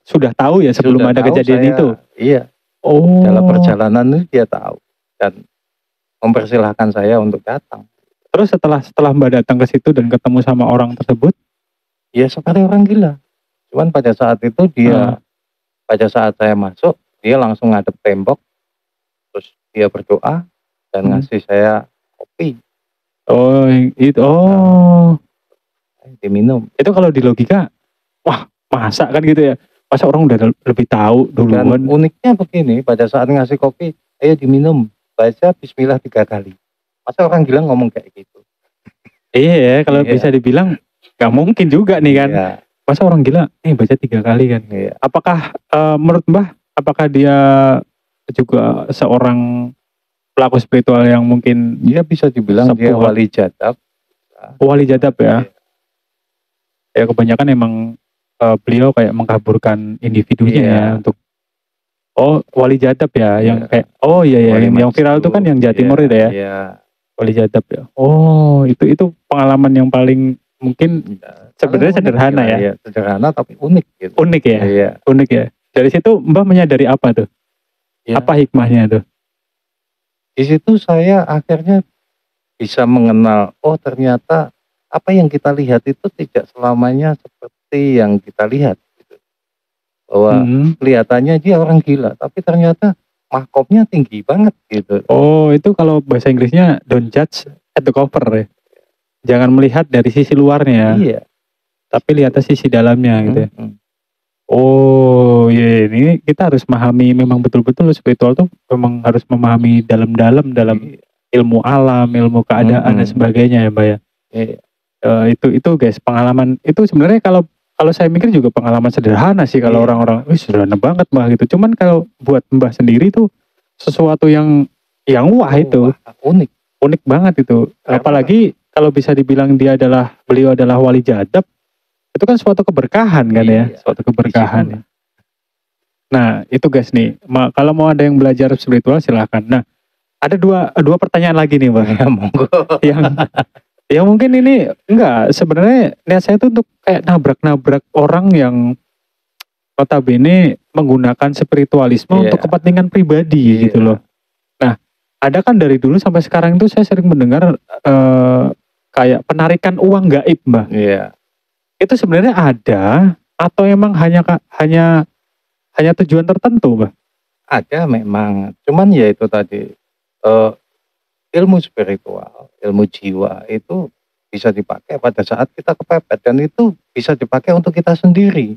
[SPEAKER 1] sudah tahu ya sebelum
[SPEAKER 2] Sudah
[SPEAKER 1] ada
[SPEAKER 2] tahu
[SPEAKER 1] kejadian
[SPEAKER 2] saya,
[SPEAKER 1] itu.
[SPEAKER 2] Iya,
[SPEAKER 1] Oh.
[SPEAKER 2] dalam perjalanan itu dia tahu dan mempersilahkan saya untuk datang.
[SPEAKER 1] Terus setelah Mbak datang ke situ dan ketemu sama orang tersebut,
[SPEAKER 2] Ya seperti orang gila. Cuman pada saat itu pada saat saya masuk, dia langsung ngadep tembok, terus dia berdoa dan ngasih saya kopi,
[SPEAKER 1] oh itu, oh
[SPEAKER 2] diminum.
[SPEAKER 1] itu kalau di logika, wah masa kan gitu ya, masa orang udah lebih tahu
[SPEAKER 2] Dan
[SPEAKER 1] duluan.
[SPEAKER 2] uniknya begini, pada saat ngasih kopi, ayo diminum, baca Bismillah 3 kali. Masa orang gila ngomong kayak gitu?
[SPEAKER 1] Iya ya, kalau
[SPEAKER 2] Iya.
[SPEAKER 1] bisa dibilang nggak mungkin juga nih kan,
[SPEAKER 2] Iya,
[SPEAKER 1] masa orang gila, baca 3 kali kan.
[SPEAKER 2] iya.
[SPEAKER 1] Apakah menurut Mbah, apakah dia juga seorang pelaku spiritual yang mungkin
[SPEAKER 2] Dia bisa dibilang dia
[SPEAKER 1] Sepuh.
[SPEAKER 2] wali jadab.
[SPEAKER 1] wali jadab ya?
[SPEAKER 2] Iya.
[SPEAKER 1] Ya kebanyakan emang beliau kayak mengkaburkan individunya
[SPEAKER 2] Iya.
[SPEAKER 1] ya untuk wali jadab ya, yang
[SPEAKER 2] Iya.
[SPEAKER 1] kayak iya ya,
[SPEAKER 2] Wali
[SPEAKER 1] yang viral itu kan yang Jawa Timur
[SPEAKER 2] Iya,
[SPEAKER 1] itu ya,
[SPEAKER 2] Iya.
[SPEAKER 1] wali jadab ya. Oh, itu pengalaman yang paling mungkin sebenarnya
[SPEAKER 2] Unik
[SPEAKER 1] sederhana ya.
[SPEAKER 2] Iya, sederhana tapi unik gitu.
[SPEAKER 1] Unik ya,
[SPEAKER 2] Iya.
[SPEAKER 1] unik ya. Dari situ Mbah menyadari apa tuh?
[SPEAKER 2] Iya.
[SPEAKER 1] Apa hikmahnya tuh?
[SPEAKER 2] Di situ saya akhirnya bisa mengenal, oh ternyata apa yang kita lihat itu tidak selamanya seperti yang kita lihat gitu. Bahwa kelihatannya dia orang gila, tapi ternyata mahkotnya tinggi banget gitu.
[SPEAKER 1] Oh, itu kalau bahasa Inggrisnya don't judge at the cover ya. Jangan melihat dari sisi luarnya,
[SPEAKER 2] Iya.
[SPEAKER 1] tapi lihat sisi dalamnya gitu ya.
[SPEAKER 2] Mm-mm.
[SPEAKER 1] Oh iya, ini kita harus memahami, memang betul-betul spiritual tuh memang harus memahami dalam-dalam dalam
[SPEAKER 2] Iya.
[SPEAKER 1] ilmu alam, ilmu keadaan dan sebagainya ya Mbak ya.
[SPEAKER 2] Iya.
[SPEAKER 1] Itu guys, pengalaman itu sebenarnya kalau saya mikir juga pengalaman sederhana sih kalau
[SPEAKER 2] Iya.
[SPEAKER 1] orang-orang, sederhana banget Mbak gitu. Cuman kalau buat Mbah sendiri tuh sesuatu yang wah itu,
[SPEAKER 2] Wah, unik
[SPEAKER 1] banget itu.
[SPEAKER 2] Karena-
[SPEAKER 1] Apalagi kalau bisa dibilang beliau adalah wali jadab, itu kan suatu keberkahan kan ya,
[SPEAKER 2] Iya.
[SPEAKER 1] suatu keberkahan.
[SPEAKER 2] Disitulah.
[SPEAKER 1] Nah itu guys nih, kalau mau ada yang belajar spiritual silahkan. Nah ada dua pertanyaan lagi nih Mbak,
[SPEAKER 2] Ya monggo.
[SPEAKER 1] yang mungkin ini enggak, sebenarnya niat saya tuh untuk kayak nabrak orang yang notabene menggunakan spiritualisme
[SPEAKER 2] Iya.
[SPEAKER 1] untuk kepentingan pribadi
[SPEAKER 2] Iya.
[SPEAKER 1] gitu loh. Nah ada kan dari dulu sampai sekarang itu saya sering mendengar kayak penarikan uang gaib Mbak.
[SPEAKER 2] Iya.
[SPEAKER 1] Itu sebenarnya ada atau emang hanya tujuan tertentu Mbak?
[SPEAKER 2] Ada memang, cuman ya itu tadi ilmu spiritual, ilmu jiwa itu bisa dipakai pada saat kita kepepet dan itu bisa dipakai untuk kita sendiri.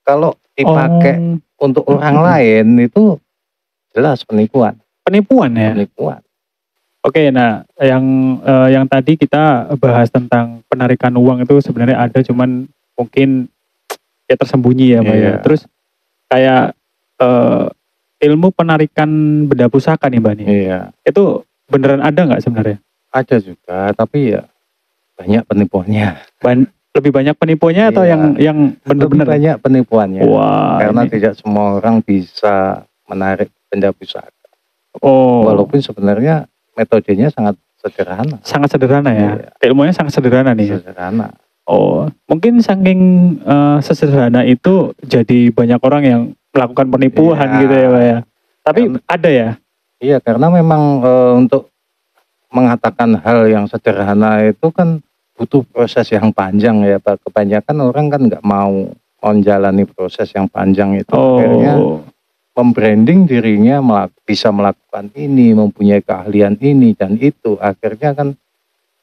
[SPEAKER 2] Kalau dipakai untuk orang lain itu jelas penipuan.
[SPEAKER 1] Penipuan ya.
[SPEAKER 2] Penipuan.
[SPEAKER 1] Oke, nah yang tadi kita bahas tentang penarikan uang itu sebenarnya ada, cuman mungkin ya tersembunyi ya Mbak ya.
[SPEAKER 2] Iya.
[SPEAKER 1] Terus kayak ilmu penarikan benda pusaka nih Mbak nih.
[SPEAKER 2] Iya.
[SPEAKER 1] Itu beneran ada nggak sebenarnya?
[SPEAKER 2] Ada juga, tapi ya banyak penipuannya.
[SPEAKER 1] Lebih banyak penipuannya atau
[SPEAKER 2] Iya.
[SPEAKER 1] yang
[SPEAKER 2] Lebih
[SPEAKER 1] bener-bener?
[SPEAKER 2] banyak penipuannya.
[SPEAKER 1] Wah.
[SPEAKER 2] Karena
[SPEAKER 1] ini-
[SPEAKER 2] tidak semua orang bisa menarik benda pusaka.
[SPEAKER 1] Oh.
[SPEAKER 2] Walaupun sebenarnya metodenya sangat sederhana.
[SPEAKER 1] Sangat sederhana ya.
[SPEAKER 2] Iya.
[SPEAKER 1] Ilmunya sangat sederhana nih.
[SPEAKER 2] Sederhana.
[SPEAKER 1] Oh, mungkin saking sesederhana itu jadi banyak orang yang melakukan penipuan
[SPEAKER 2] Iya.
[SPEAKER 1] gitu ya Pak ya. Tapi ada ya.
[SPEAKER 2] Iya, karena memang untuk mengatakan hal yang sederhana itu kan butuh proses yang panjang ya Pak. Kebanyakan orang kan nggak mau menjalani proses yang panjang itu. Akhirnya
[SPEAKER 1] Oh,
[SPEAKER 2] membranding dirinya bisa melakukan ini, mempunyai keahlian ini dan itu. Akhirnya kan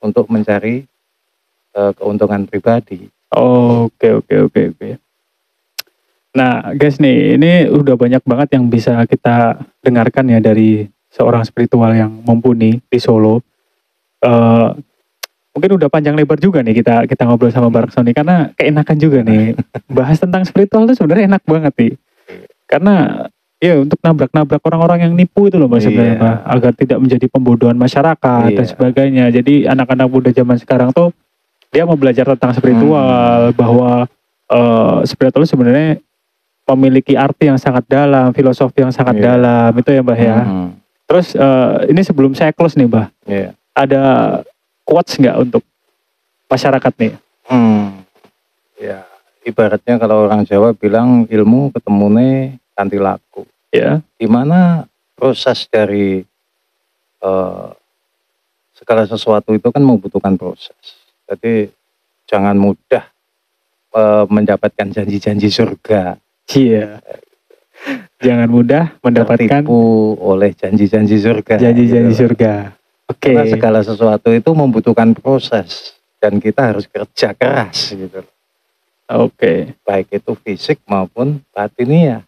[SPEAKER 2] untuk mencari keuntungan pribadi.
[SPEAKER 1] oke. Nah, guys nih, ini udah banyak banget yang bisa kita dengarkan ya dari seorang spiritual yang mumpuni di Solo. Mungkin udah panjang lebar juga nih kita ngobrol sama Barak Sony karena keenakan juga nih bahas tentang spiritual itu sebenarnya enak banget nih. Karena ya untuk nabrak orang-orang yang nipu itu loh Mbak sebenarnya
[SPEAKER 2] Iya.
[SPEAKER 1] Mbak, agar tidak menjadi pembodohan masyarakat dan
[SPEAKER 2] Iya.
[SPEAKER 1] sebagainya. Jadi anak-anak muda zaman sekarang tuh dia mau belajar tentang spiritual bahwa spiritual sebenarnya memiliki arti yang sangat dalam, filosofi yang sangat
[SPEAKER 2] Iya.
[SPEAKER 1] dalam, itu ya Mbah ya. Terus ini sebelum saya close nih Mbah,
[SPEAKER 2] Iya.
[SPEAKER 1] ada quotes nggak untuk masyarakat nih?
[SPEAKER 2] Ya, ibaratnya kalau orang Jawa bilang ilmu ketemune kanthi laku.
[SPEAKER 1] Ya,
[SPEAKER 2] Di mana proses dari segala sesuatu itu kan membutuhkan proses. Jadi jangan mudah mendapatkan janji-janji surga,
[SPEAKER 1] iya. Jangan mudah mendapatkan
[SPEAKER 2] tertipu oleh janji-janji surga.
[SPEAKER 1] janji-janji
[SPEAKER 2] gitu.
[SPEAKER 1] surga. Oke.
[SPEAKER 2] Karena segala sesuatu itu membutuhkan proses dan kita harus kerja keras gitu.
[SPEAKER 1] Oke.
[SPEAKER 2] Baik itu fisik maupun batiniah.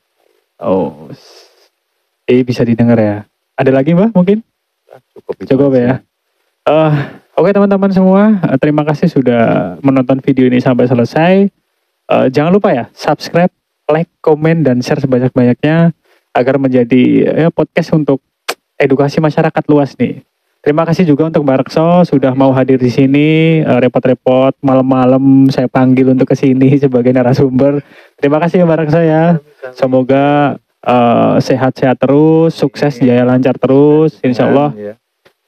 [SPEAKER 1] Oh. Bisa didengar ya. Ada lagi Mbah mungkin?
[SPEAKER 2] Cukup itu
[SPEAKER 1] Cukup
[SPEAKER 2] aja.
[SPEAKER 1] ya. Oke teman-teman semua, terima kasih sudah menonton video ini sampai selesai. Jangan lupa ya, subscribe, like, komen, dan share sebanyak-banyaknya agar menjadi podcast untuk edukasi masyarakat luas nih. Terima kasih juga untuk Mbak Rekso sudah mau hadir di sini, repot-repot malam-malam saya panggil untuk ke sini sebagai narasumber. Terima kasih Mbak Rekso ya. Semoga sehat-sehat terus, sukses, jaya lancar terus, insya Allah.
[SPEAKER 2] Ya.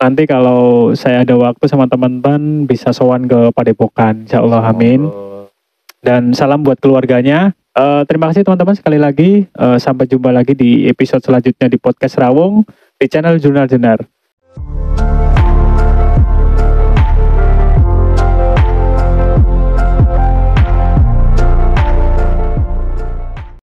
[SPEAKER 1] Nanti kalau saya ada waktu sama teman-teman bisa sowan ke Padepokan, insya Allah, amin. Dan salam buat keluarganya. Terima kasih teman-teman sekali lagi. Sampai jumpa lagi di episode selanjutnya di podcast Rawung di channel Jurnal Jenar.